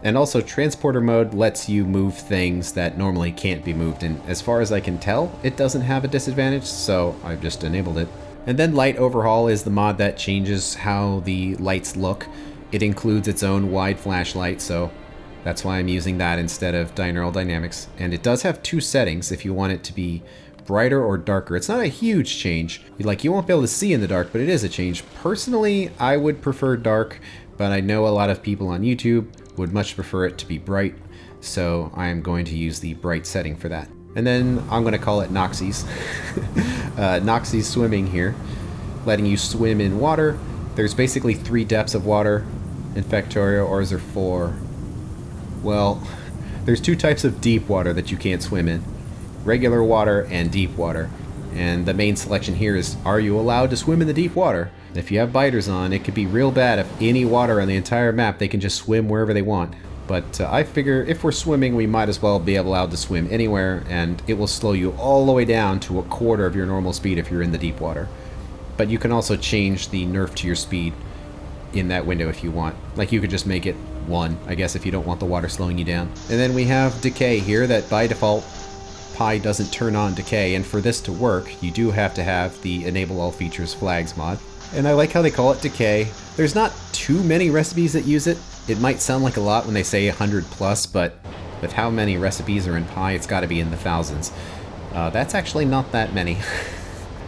And also transporter mode lets you move things that normally can't be moved, and as far as I can tell, it doesn't have a disadvantage, so I've just enabled it. And then light overhaul is the mod that changes how the lights look. It includes its own wide flashlight, so that's why I'm using that instead of binaural dynamics. And it does have 2 settings if you want it to be brighter or darker. It's not a huge change. Like, you won't be able to see in the dark, but it is a change. Personally, I would prefer dark, but I know a lot of people on YouTube would much prefer it to be bright, so I'm going to use the bright setting for that. And then I'm going to call it Noxie's. Noxie's swimming here, letting you swim in water. There's basically 3 depths of water in Factorio, or is there 4? Well, there's 2 types of deep water that you can't swim in. Regular water and deep water. And the main selection here is, are you allowed to swim in the deep water? If you have biters on, it could be real bad if any water on the entire map, they can just swim wherever they want. But I figure if we're swimming, we might as well be allowed to swim anywhere, and it will slow you all the way down to a quarter of your normal speed if you're in the deep water. But you can also change the nerf to your speed in that window if you want. Like, you could just make it 1, I guess, if you don't want the water slowing you down. And then we have decay here that by default Pi doesn't turn on decay, and for this to work, you do have to have the enable all features flags mod. And I like how they call it decay. There's not too many recipes that use it. It might sound like a lot when they say 100 plus, but with how many recipes are in Pi, it's got to be in the thousands. That's actually not that many.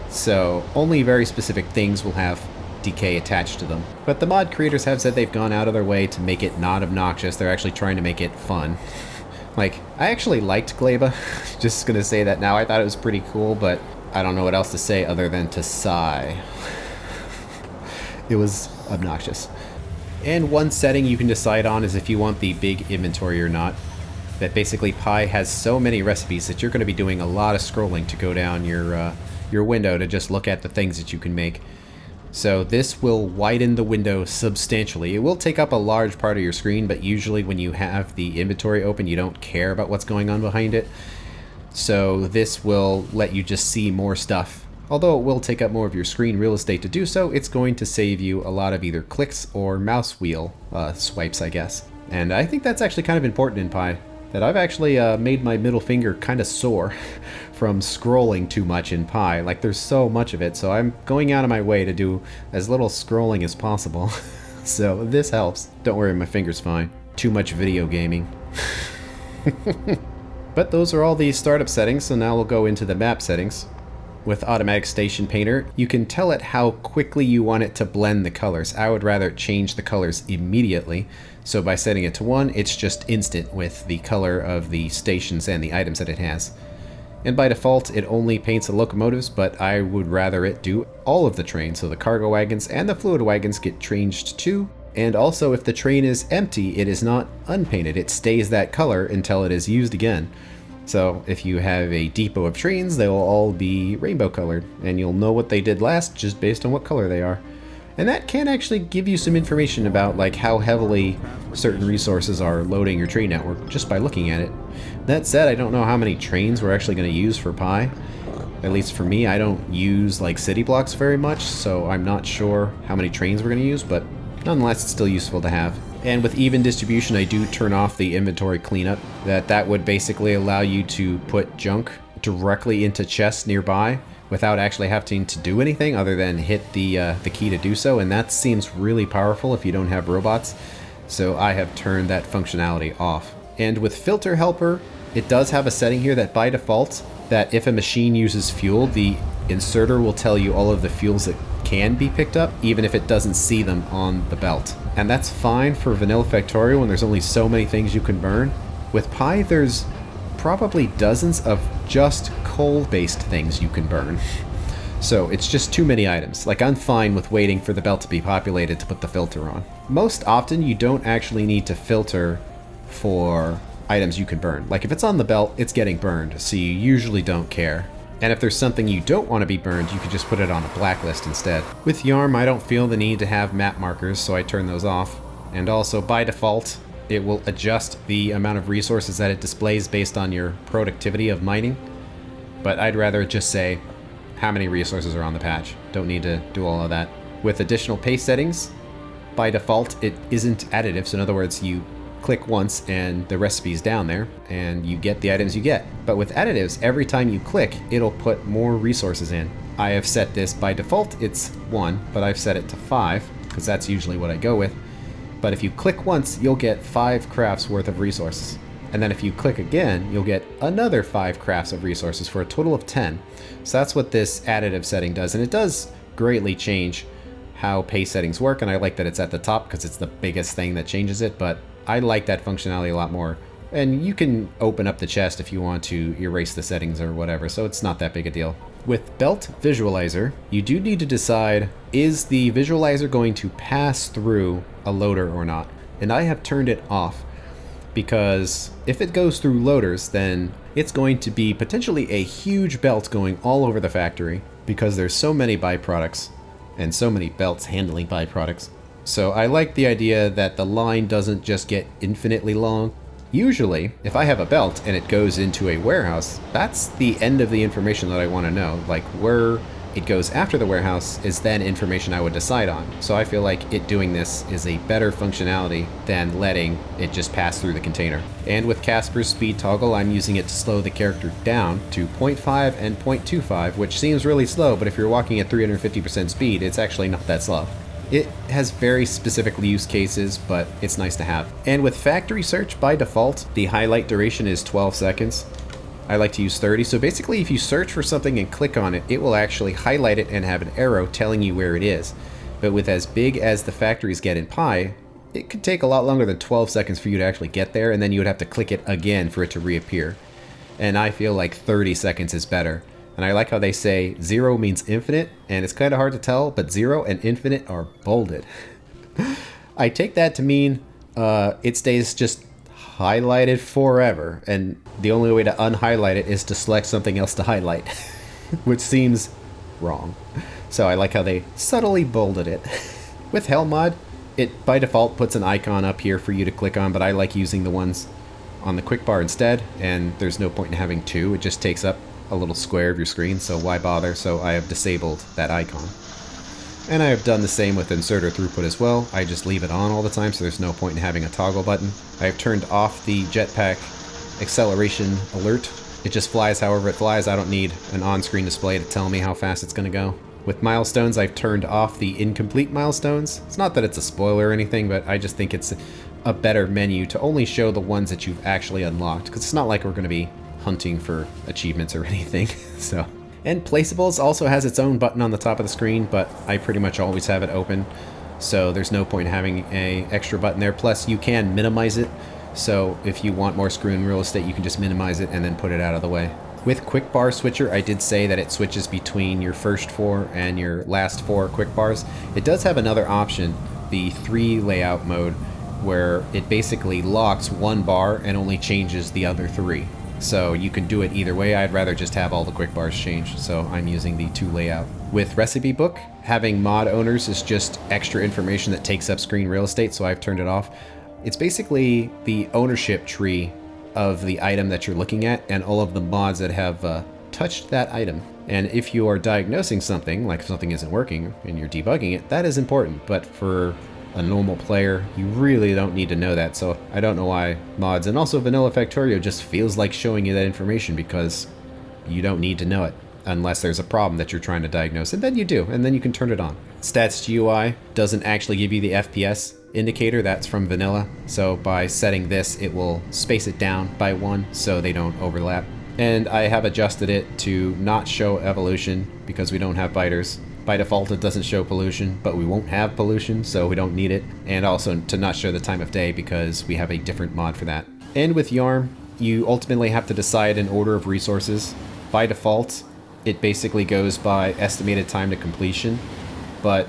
So only very specific things will have decay attached to them. But the mod creators have said they've gone out of their way to make it not obnoxious. They're actually trying to make it fun. Like, I actually liked Gleba. Just gonna say that now. I thought it was pretty cool, but I don't know what else to say other than to sigh. It was obnoxious. And one setting you can decide on is if you want the big inventory or not. That basically Pi has so many recipes that you're going to be doing a lot of scrolling to go down your window to just look at the things that you can make. So this will widen the window substantially. It will take up a large part of your screen, but usually when you have the inventory open, you don't care about what's going on behind it. So this will let you just see more stuff. Although it will take up more of your screen real estate to do so, it's going to save you a lot of either clicks or mouse wheel swipes, I guess. And I think that's actually kind of important in Pi. That I've actually made my middle finger kind of sore from scrolling too much in Pi. Like, there's so much of it, so I'm going out of my way to do as little scrolling as possible. So this helps. Don't worry, my finger's fine. Too much video gaming. But those are all the startup settings, so now we'll go into the map settings. With Automatic Station Painter, you can tell it how quickly you want it to blend the colors. I would rather change the colors immediately. So by setting it to 1, it's just instant with the color of the stations and the items that it has. And by default, it only paints the locomotives, but I would rather it do all of the trains. So the cargo wagons and the fluid wagons get changed too. And also, if the train is empty, it is not unpainted. It stays that color until it is used again. So if you have a depot of trains, they will all be rainbow colored, and you'll know what they did last just based on what color they are. And that can actually give you some information about like how heavily certain resources are loading your train network just by looking at it. That said, I don't know how many trains we're actually going to use for Pi. At least for me, I don't use like city blocks very much, so I'm not sure how many trains we're going to use, but nonetheless, it's still useful to have. And with even distribution, I do turn off the inventory cleanup. That would basically allow you to put junk directly into chests nearby without actually having to do anything other than hit the key to do so, and that seems really powerful if you don't have robots. So I have turned that functionality off. And with filter helper, it does have a setting here that by default, that if a machine uses fuel, the inserter will tell you all of the fuels that can be picked up, even if it doesn't see them on the belt. And that's fine for vanilla Factorio when there's only so many things you can burn. With Pi, there's probably dozens of just coal-based things you can burn. So it's just too many items. Like, I'm fine with waiting for the belt to be populated to put the filter on. Most often, you don't actually need to filter for items you can burn. Like, if it's on the belt, it's getting burned, so you usually don't care. And if there's something you don't want to be burned, you can just put it on a blacklist instead. With Yarm, I don't feel the need to have map markers, so I turn those off. And also, by default, it will adjust the amount of resources that it displays based on your productivity of mining. But I'd rather just say how many resources are on the patch. Don't need to do all of that. With additional pace settings, by default, it isn't additive. So in other words, you click once and the recipe's down there and you get the items you get. But with additives, every time you click, it'll put more resources in. I have set this by default, it's 1, but I've set it to 5 because that's usually what I go with. But if you click once, you'll get 5 crafts worth of resources. And then if you click again, you'll get another 5 crafts of resources for a total of 10. So that's what this additive setting does. And it does greatly change how pace settings work. And I like that it's at the top because it's the biggest thing that changes it. But I like that functionality a lot more. And you can open up the chest if you want to erase the settings or whatever. So it's not that big a deal. With Belt Visualizer, you do need to decide, is the visualizer going to pass through a loader or not? And I have turned it off because if it goes through loaders, then it's going to be potentially a huge belt going all over the factory because there's so many byproducts and so many belts handling byproducts. So I like the idea that the line doesn't just get infinitely long. Usually, if I have a belt and it goes into a warehouse, that's the end of the information that I want to know. Like, where it goes after the warehouse is then information I would decide on. So I feel like it doing this is a better functionality than letting it just pass through the container. And with Casper's speed toggle, I'm using it to slow the character down to 0.5 and 0.25, which seems really slow, but if you're walking at 350% speed, it's actually not that slow. It has very specific use cases, but it's nice to have. And with factory search, by default, the highlight duration is 12 seconds. I like to use 30, so basically if you search for something and click on it, it will actually highlight it and have an arrow telling you where it is. But with as big as the factories get in Pi, it could take a lot longer than 12 seconds for you to actually get there, and then you would have to click it again for it to reappear. And I feel like 30 seconds is better. And I like how they say 0 means infinite, and it's kind of hard to tell, but 0 and infinite are bolded. I take that to mean it stays just highlighted forever, and the only way to unhighlight it is to select something else to highlight, which seems wrong. So I like how they subtly bolded it. With Hell Mod, it by default puts an icon up here for you to click on, but I like using the ones on the quick bar instead, and there's no point in having 2. It just takes up a little square of your screen, so why bother? So I have disabled that icon. And I have done the same with inserter throughput as well. I just leave it on all the time, so there's no point in having a toggle button. I have turned off the jetpack acceleration alert. It just flies however it flies. I don't need an on-screen display to tell me how fast it's going to go. With milestones, I've turned off the incomplete milestones. It's not that it's a spoiler or anything, but I just think it's a better menu to only show the ones that you've actually unlocked, because it's not like we're going to be hunting for achievements or anything. So, and placeables also has its own button on the top of the screen, but I pretty much always have it open, so there's no point in having a extra button there. Plus you can minimize it, so if you want more screen real estate, you can just minimize it and then put it out of the way. With quick bar switcher, I did say that it switches between your first 4 and your last 4 quick bars. It does have another option, the 3 layout mode, where it basically locks 1 bar and only changes the other 3. So you can do it either way. I'd rather just have all the quick bars changed, so I'm using the 2 layout. With recipe book, having mod owners is just extra information that takes up screen real estate, so I've turned it off. It's basically the ownership tree of the item that you're looking at and all of the mods that have touched that item. And if you are diagnosing something, like if something isn't working and you're debugging it, that is important. But for a normal player, you really don't need to know that. So I don't know why mods and also vanilla Factorio just feels like showing you that information, because you don't need to know it unless there's a problem that you're trying to diagnose, and then you do, and then you can turn it on. Stats GUI doesn't actually give you the FPS indicator, that's from vanilla. So by setting this, it will space it down by 1 so they don't overlap. And I have adjusted it to not show evolution because we don't have biters. By default, it doesn't show pollution, but we won't have pollution, so we don't need it. And also to not show the time of day because we have a different mod for that. And with Yarn, you ultimately have to decide an order of resources. By default, it basically goes by estimated time to completion. But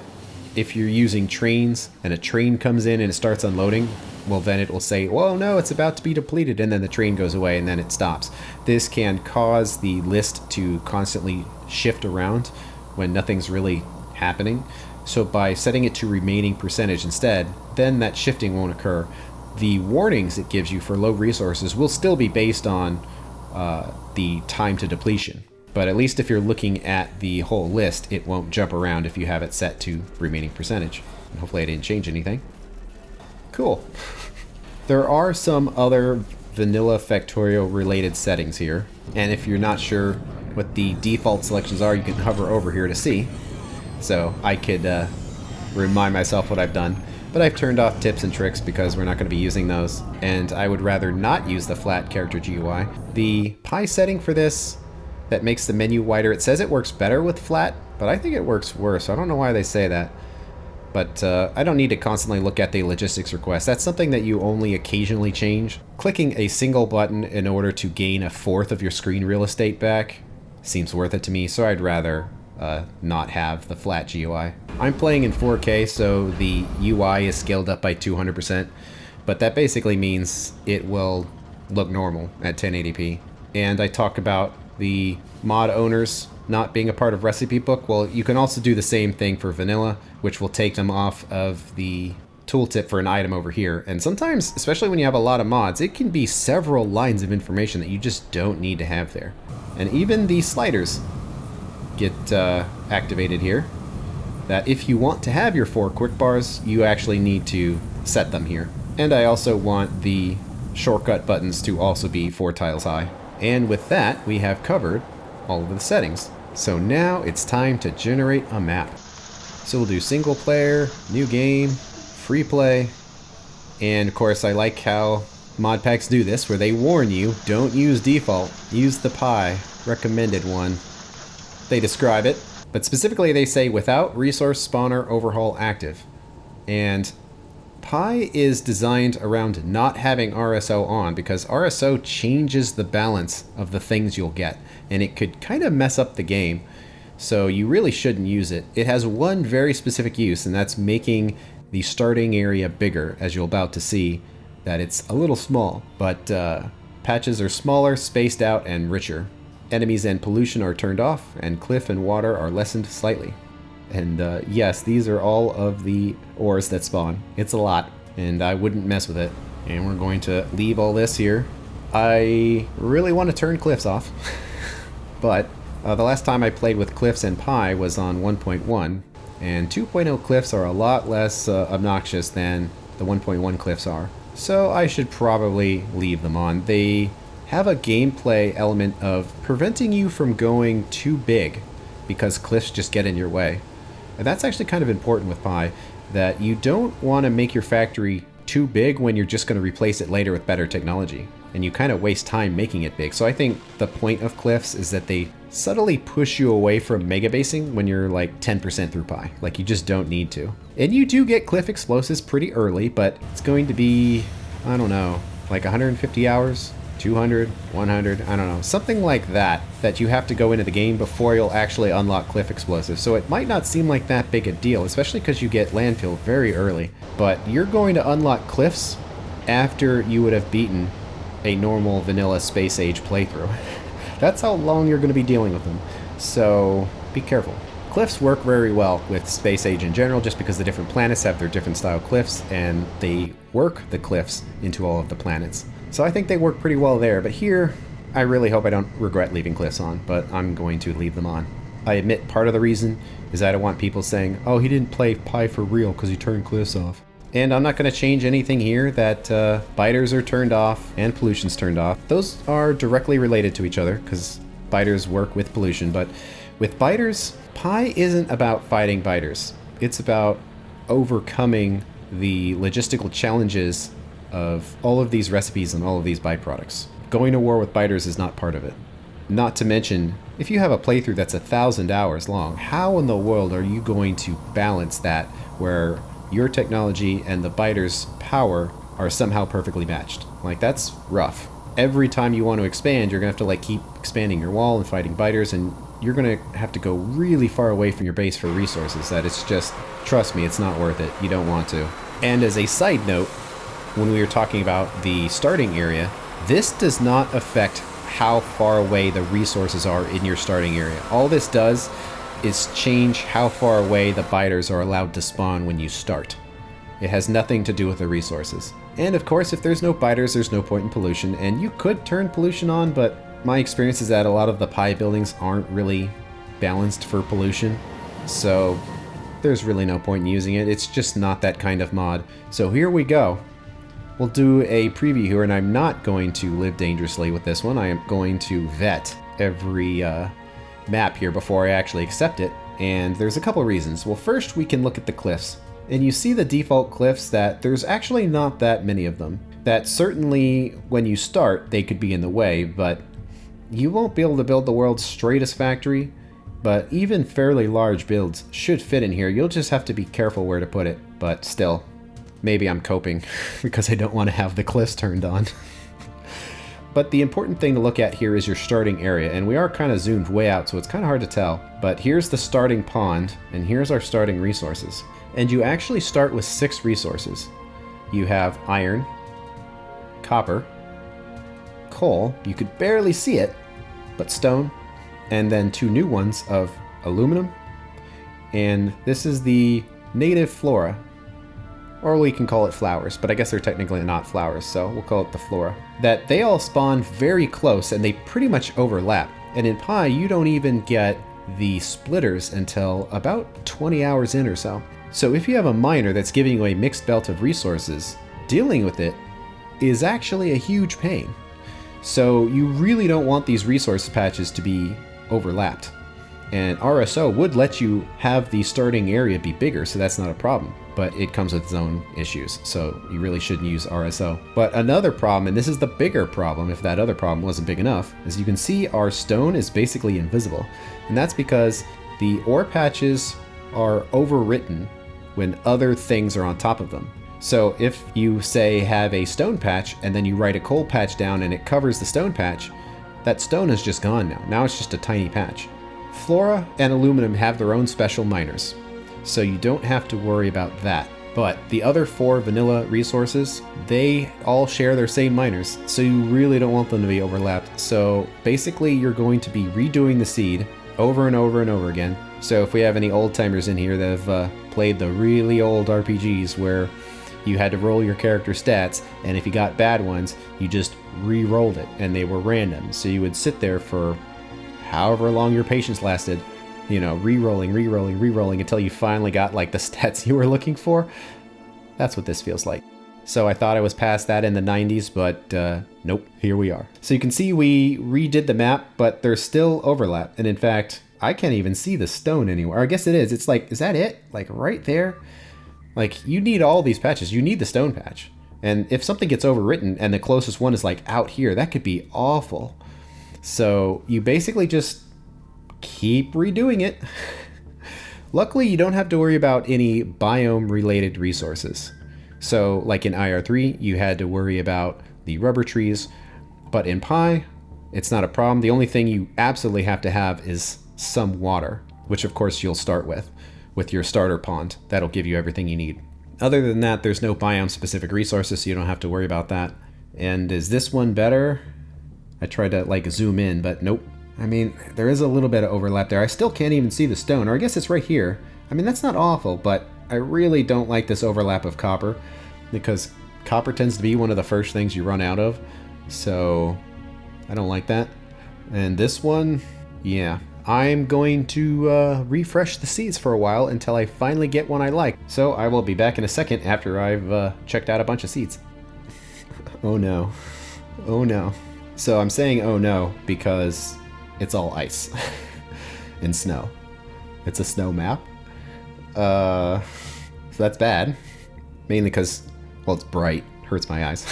if you're using trains and a train comes in and it starts unloading, well, then it will say, well, no, it's about to be depleted, and then the train goes away and then it stops. This can cause the list to constantly shift around when nothing's really happening. So by setting it to remaining percentage instead, then that shifting won't occur. The warnings it gives you for low resources will still be based on the time to depletion. But at least if you're looking at the whole list, it won't jump around if you have it set to remaining percentage. And hopefully I didn't change anything. Cool. There are some other vanilla Factorio related settings here. And if you're not sure what the default selections are, you can hover over here to see. So I could remind myself what I've done. But I've turned off tips and tricks because we're not going to be using those. And I would rather not use the flat character GUI. The Pi setting for this that makes the menu wider, it says it works better with flat, but I think it works worse. I don't know why they say that. But I don't need to constantly look at the logistics request. That's something that you only occasionally change. Clicking a single button in order to gain a fourth of your screen real estate back seems worth it to me, so I'd rather not have the flat GUI. I'm playing in 4K, so the UI is scaled up by 200%, but that basically means it will look normal at 1080p. And I talk about the mod owners not being a part of recipe book. Well, you can also do the same thing for vanilla, which will take them off of the tooltip for an item over here. And sometimes, especially when you have a lot of mods, it can be several lines of information that you just don't need to have there. And even the sliders get activated here, that if you want to have your 4 quick bars, you actually need to set them here. And I also want the shortcut buttons to also be 4 tiles high. And with that, we have covered all of the settings. So now it's time to generate a map. So we'll do single player, new game, free play, and of course I like how mod packs do this, where they warn you, don't use default, use the Pi recommended one. They describe it, but specifically they say without resource spawner overhaul active. And Pi is designed around not having RSO on because RSO changes the balance of the things you'll get, and it could kind of mess up the game. So you really shouldn't use it. It has one very specific use, and that's making the starting area bigger, as you're about to see that it's a little small, but patches are smaller, spaced out, and richer. Enemies and pollution are turned off, and cliff and water are lessened slightly. And yes, these are all of the ores that spawn. It's a lot, and I wouldn't mess with it. And we're going to leave all this here. I really want to turn cliffs off, but the last time I played with cliffs and Pi was on 1.1, and 2.0 cliffs are a lot less obnoxious than the 1.1 cliffs are. So I should probably leave them on. They have a gameplay element of preventing you from going too big because cliffs just get in your way. And that's actually kind of important with Pi, that you don't want to make your factory too big when you're just going to replace it later with better technology. And you kind of waste time making it big. So I think the point of cliffs is that they subtly push you away from mega basing when you're like 10% through Pi. Like you just don't need to. And you do get cliff explosives pretty early, but it's going to be, I don't know, like 150 hours? 200, 100, I don't know, something like that, that you have to go into the game before you'll actually unlock cliff explosives. So it might not seem like that big a deal, especially because you get landfill very early. But you're going to unlock cliffs after you would have beaten a normal vanilla Space Age playthrough. That's how long you're going to be dealing with them. So be careful. Cliffs work very well with Space Age in general, just because the different planets have their different style cliffs, and they work the cliffs into all of the planets. So I think they work pretty well there, but here, I really hope I don't regret leaving cliffs on, but I'm going to leave them on. I admit part of the reason is I don't want people saying, oh, he didn't play Pi for real because he turned cliffs off. And I'm not going to change anything here that biters are turned off and pollution's turned off. Those are directly related to each other because biters work with pollution, but with biters, Pi isn't about fighting biters. It's about overcoming the logistical challenges of all of these recipes and all of these byproducts. Going to war with biters is not part of it. Not to mention, if you have a playthrough that's 1,000 hours long, how in the world are you going to balance that where your technology and the biters' power are somehow perfectly matched? Like, that's rough. Every time you want to expand, you're going to have to like keep expanding your wall and fighting biters, and you're going to have to go really far away from your base for resources that it's just, trust me, it's not worth it. You don't want to. And as a side note, when we were talking about the starting area, this does not affect how far away the resources are in your starting area. All this does is change how far away the biters are allowed to spawn when you start. It has nothing to do with the resources. And of course, if there's no biters, there's no point in pollution, and you could turn pollution on, but my experience is that a lot of the Pi buildings aren't really balanced for pollution, so there's really no point in using it. It's just not that kind of mod. So here we go. We'll do a preview here, and I'm not going to live dangerously with this one. I am going to vet every map here before I actually accept it, and there's a couple reasons. Well, first we can look at the cliffs, and you see the default cliffs that there's actually not that many of them. That certainly when you start they could be in the way, but you won't be able to build the world's straightest factory, but even fairly large builds should fit in here. You'll just have to be careful where to put it, but still. Maybe I'm coping because I don't want to have the cliffs turned on. But the important thing to look at here is your starting area, and we are kind of zoomed way out, so it's kind of hard to tell. But here's the starting pond, and here's our starting resources. And you actually start with 6 resources. You have iron, copper, coal, you could barely see it, but stone, and then 2 new ones of aluminum, and this is the native flora. Or we can call it flowers, but I guess they're technically not flowers, so we'll call it the flora. That they all spawn very close and they pretty much overlap. And in Pi, you don't even get the splitters until about 20 hours in or so. So if you have a miner that's giving you a mixed belt of resources, dealing with it is actually a huge pain. So you really don't want these resource patches to be overlapped. And RSO would let you have the starting area be bigger, so that's not a problem. But it comes with its own issues, so you really shouldn't use RSO. But another problem, and this is the bigger problem if that other problem wasn't big enough, is you can see our stone is basically invisible. And that's because the ore patches are overwritten when other things are on top of them. So if you, say, have a stone patch and then you write a coal patch down and it covers the stone patch, that stone is just gone now. Now it's just a tiny patch. Flora and aluminum have their own special miners, so you don't have to worry about that. But the other 4 vanilla resources, they all share their same miners, so you really don't want them to be overlapped. So basically you're going to be redoing the seed over and over and over again. So if we have any old timers in here that have played the really old RPGs where you had to roll your character stats, and if you got bad ones, you just re-rolled it, and they were random. So you would sit there for however long your patience lasted, you know, re-rolling until you finally got like the stats you were looking for. That's what this feels like. So I thought I was past that in the 90s, but nope, here we are. So you can see we redid the map, but there's still overlap. And in fact, I can't even see the stone anywhere. I guess it is. It's like, is that it? Like right there? Like, you need all these patches. You need the stone patch. And if something gets overwritten and the closest one is like out here, that could be awful. So you basically just keep redoing it. Luckily, you don't have to worry about any biome related resources. So like in IR3, you had to worry about the rubber trees, but in Pi, it's not a problem. The only thing you absolutely have to have is some water, which of course you'll start with your starter pond. That'll give you everything you need. Other than that, there's no biome specific resources, so you don't have to worry about that. And is this one better? I tried to like zoom in, but nope. I mean, there is a little bit of overlap there. I still can't even see the stone, or I guess it's right here. I mean, that's not awful, but I really don't like this overlap of copper, because copper tends to be one of the first things you run out of. So I don't like that. And this one, yeah. I'm going to refresh the seeds for a while until I finally get one I like. So I will be back in a second after I've checked out a bunch of seeds. Oh no. Oh no. So I'm saying oh no because it's all ice and snow. It's a snow map. So that's bad. Mainly because, well, it's bright. Hurts my eyes.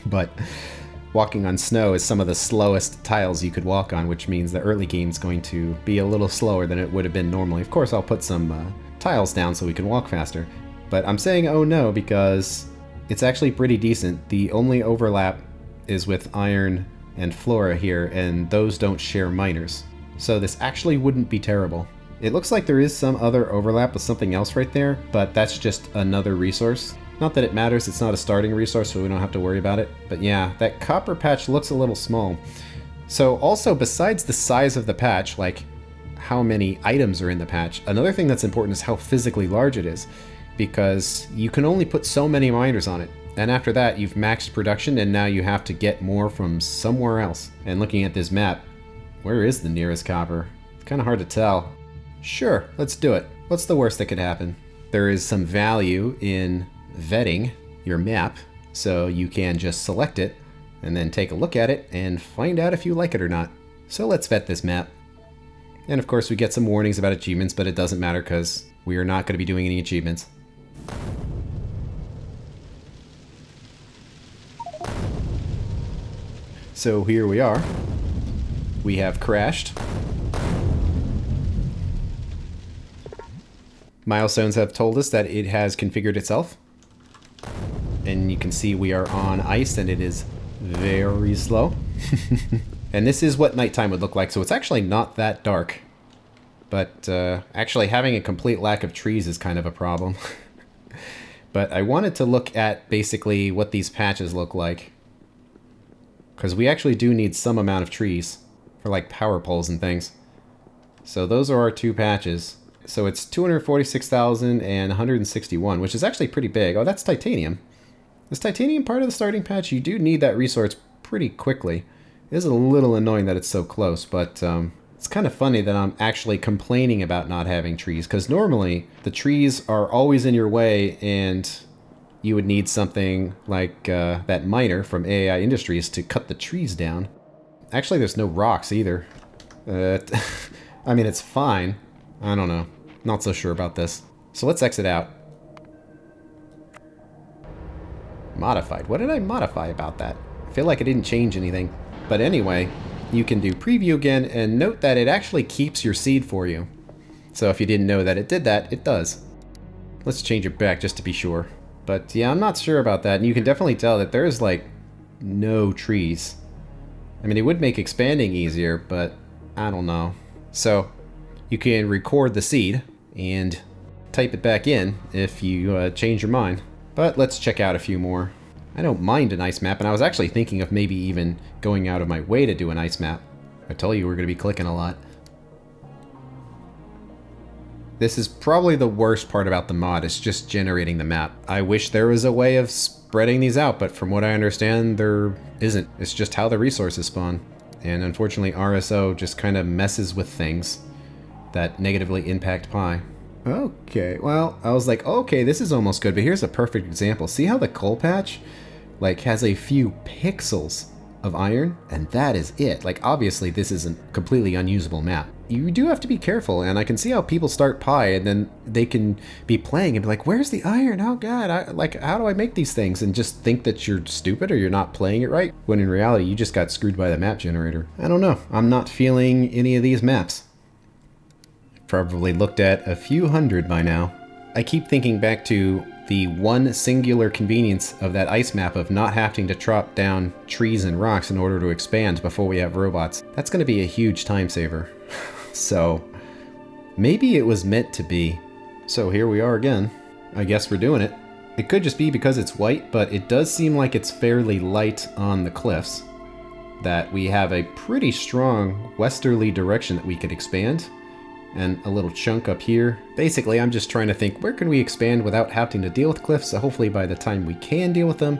But walking on snow is some of the slowest tiles you could walk on, which means the early game is going to be a little slower than it would have been normally. Of course, I'll put some tiles down so we can walk faster. But I'm saying oh no because it's actually pretty decent. The only overlap is with iron and flora here, and those don't share miners. So this actually wouldn't be terrible. It looks like there is some other overlap with something else right there, but that's just another resource. Not that it matters, it's not a starting resource, so we don't have to worry about it. But yeah, that copper patch looks a little small. So also, besides the size of the patch, like how many items are in the patch, another thing that's important is how physically large it is, because you can only put so many miners on it. And after that, you've maxed production, and now you have to get more from somewhere else. And looking at this map, where is the nearest copper? It's kind of hard to tell. Sure, let's do it. What's the worst that could happen? There is some value in vetting your map, so you can just select it and then take a look at it and find out if you like it or not. So let's vet this map. And of course we get some warnings about achievements, but it doesn't matter because we are not going to be doing any achievements. So here we are. We have crashed. Milestones have told us that it has configured itself. And you can see we are on ice and it is very slow. And this is what nighttime would look like, so it's actually not that dark. But actually having a complete lack of trees is kind of a problem. But I wanted to look at basically what these patches look like. Because we actually do need some amount of trees for like power poles and things. So those are our two patches. So it's 246,000 and 161, which is actually pretty big. Oh, that's titanium. Is titanium part of the starting patch? You do need that resource pretty quickly. It is a little annoying that it's so close, but it's kind of funny that I'm actually complaining about not having trees, because normally the trees are always in your way and you would need something like that miner from AI Industries to cut the trees down. Actually, there's no rocks either. I mean, it's fine. I don't know. Not so sure about this. So let's exit out. Modified. What did I modify about that? I feel like I didn't change anything. But anyway, you can do preview again and note that it actually keeps your seed for you. So if you didn't know that it did that, it does. Let's change it back just to be sure. But yeah, I'm not sure about that. And you can definitely tell that there's like no trees. I mean, it would make expanding easier, but I don't know. So you can record the seed and type it back in if you change your mind. But let's check out a few more. I don't mind an ice map, and I was actually thinking of maybe even going out of my way to do an ice map. I told you we're going to be clicking a lot. This is probably the worst part about the mod, is just generating the map. I wish there was a way of spreading these out, but from what I understand, there isn't. It's just how the resources spawn. And unfortunately, RSO just kind of messes with things that negatively impact Pi. Okay, well, I was like, okay, this is almost good, but here's a perfect example. See how the coal patch, like, has a few pixels of iron? And that is it. Like, obviously, this isn't a completely unusable map. You do have to be careful, and I can see how people start Pi, and then they can be playing and be like, where's the iron? Oh, God, how do I make these things? And just think that you're stupid or you're not playing it right, when in reality, you just got screwed by the map generator. I don't know. I'm not feeling any of these maps. Probably looked at a few hundred by now. I keep thinking back to the one singular convenience of that ice map of not having to chop down trees and rocks in order to expand before we have robots. That's going to be a huge time saver. So maybe it was meant to be. So here we are again. I guess we're doing it. It could just be because it's white, but it does seem like it's fairly light on the cliffs. That we have a pretty strong westerly direction that we could expand. And a little chunk up here. Basically, I'm just trying to think, where can we expand without having to deal with cliffs? So hopefully by the time we can deal with them,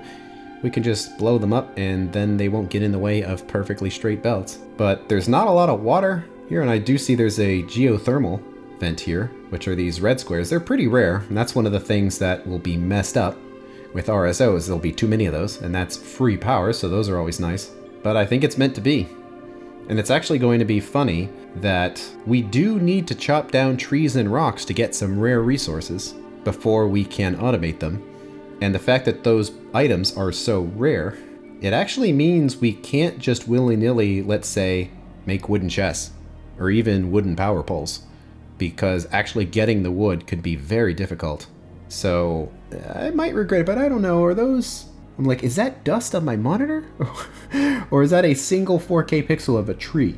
we can just blow them up and then they won't get in the way of perfectly straight belts. But there's not a lot of water here, and I do see there's a geothermal vent here, which are these red squares. They're pretty rare, and that's one of the things that will be messed up with RSOs. There'll be too many of those, and that's free power, so those are always nice. But I think it's meant to be. And it's actually going to be funny that we do need to chop down trees and rocks to get some rare resources before we can automate them. And the fact that those items are so rare, it actually means we can't just willy-nilly, let's say, make wooden chests or even wooden power poles, because actually getting the wood could be very difficult. So I might regret it, but I don't know. Are those... I'm like, is that dust on my monitor? Or is that a single 4K pixel of a tree?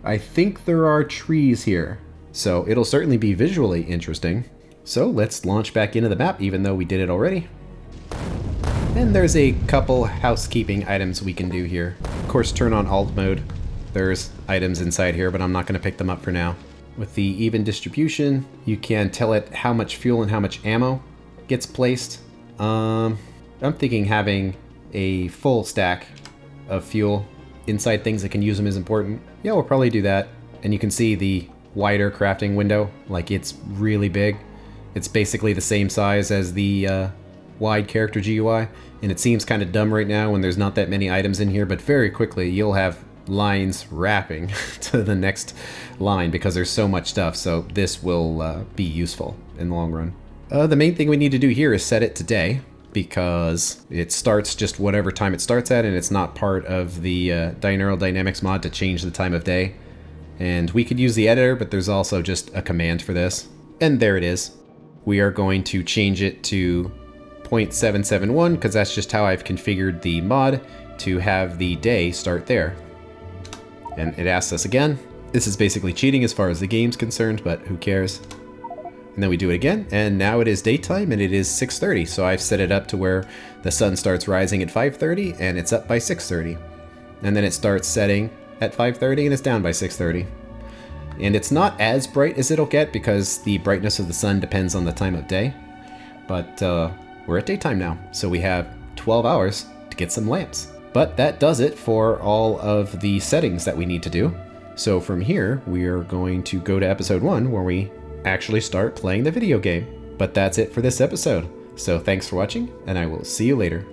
I think there are trees here. So it'll certainly be visually interesting. So let's launch back into the map, even though we did it already. And there's a couple housekeeping items we can do here. Of course, turn on alt mode. There's items inside here, but I'm not going to pick them up for now. With the even distribution, you can tell it how much fuel and how much ammo gets placed. I'm thinking having a full stack of fuel inside things that can use them is important. Yeah, we'll probably do that. And you can see the wider crafting window, like it's really big. It's basically the same size as the wide character GUI, and it seems kind of dumb right now when there's not that many items in here, but very quickly you'll have lines wrapping to the next line because there's so much stuff, so this will be useful in the long run. The main thing we need to do here is set it to day, because it starts just whatever time it starts at, and it's not part of the Binaural Dynamics mod to change the time of day. And we could use the editor, but there's also just a command for this. And there it is. We are going to change it to 0.771, because that's just how I've configured the mod to have the day start there. And it asks us again. This is basically cheating as far as the game's concerned, but who cares? And then we do it again, and now it is daytime and it is 6:30. So I've set it up to where the sun starts rising at 5:30 and it's up by 6:30. And then it starts setting at 5:30 and it's down by 6:30. And it's not as bright as it'll get because the brightness of the sun depends on the time of day. But we're at daytime now, so we have 12 hours to get some lamps. But that does it for all of the settings that we need to do. So from here, we are going to go to episode 1 where we actually start playing the video game. But that's it for this episode. So thanks for watching, and I will see you later.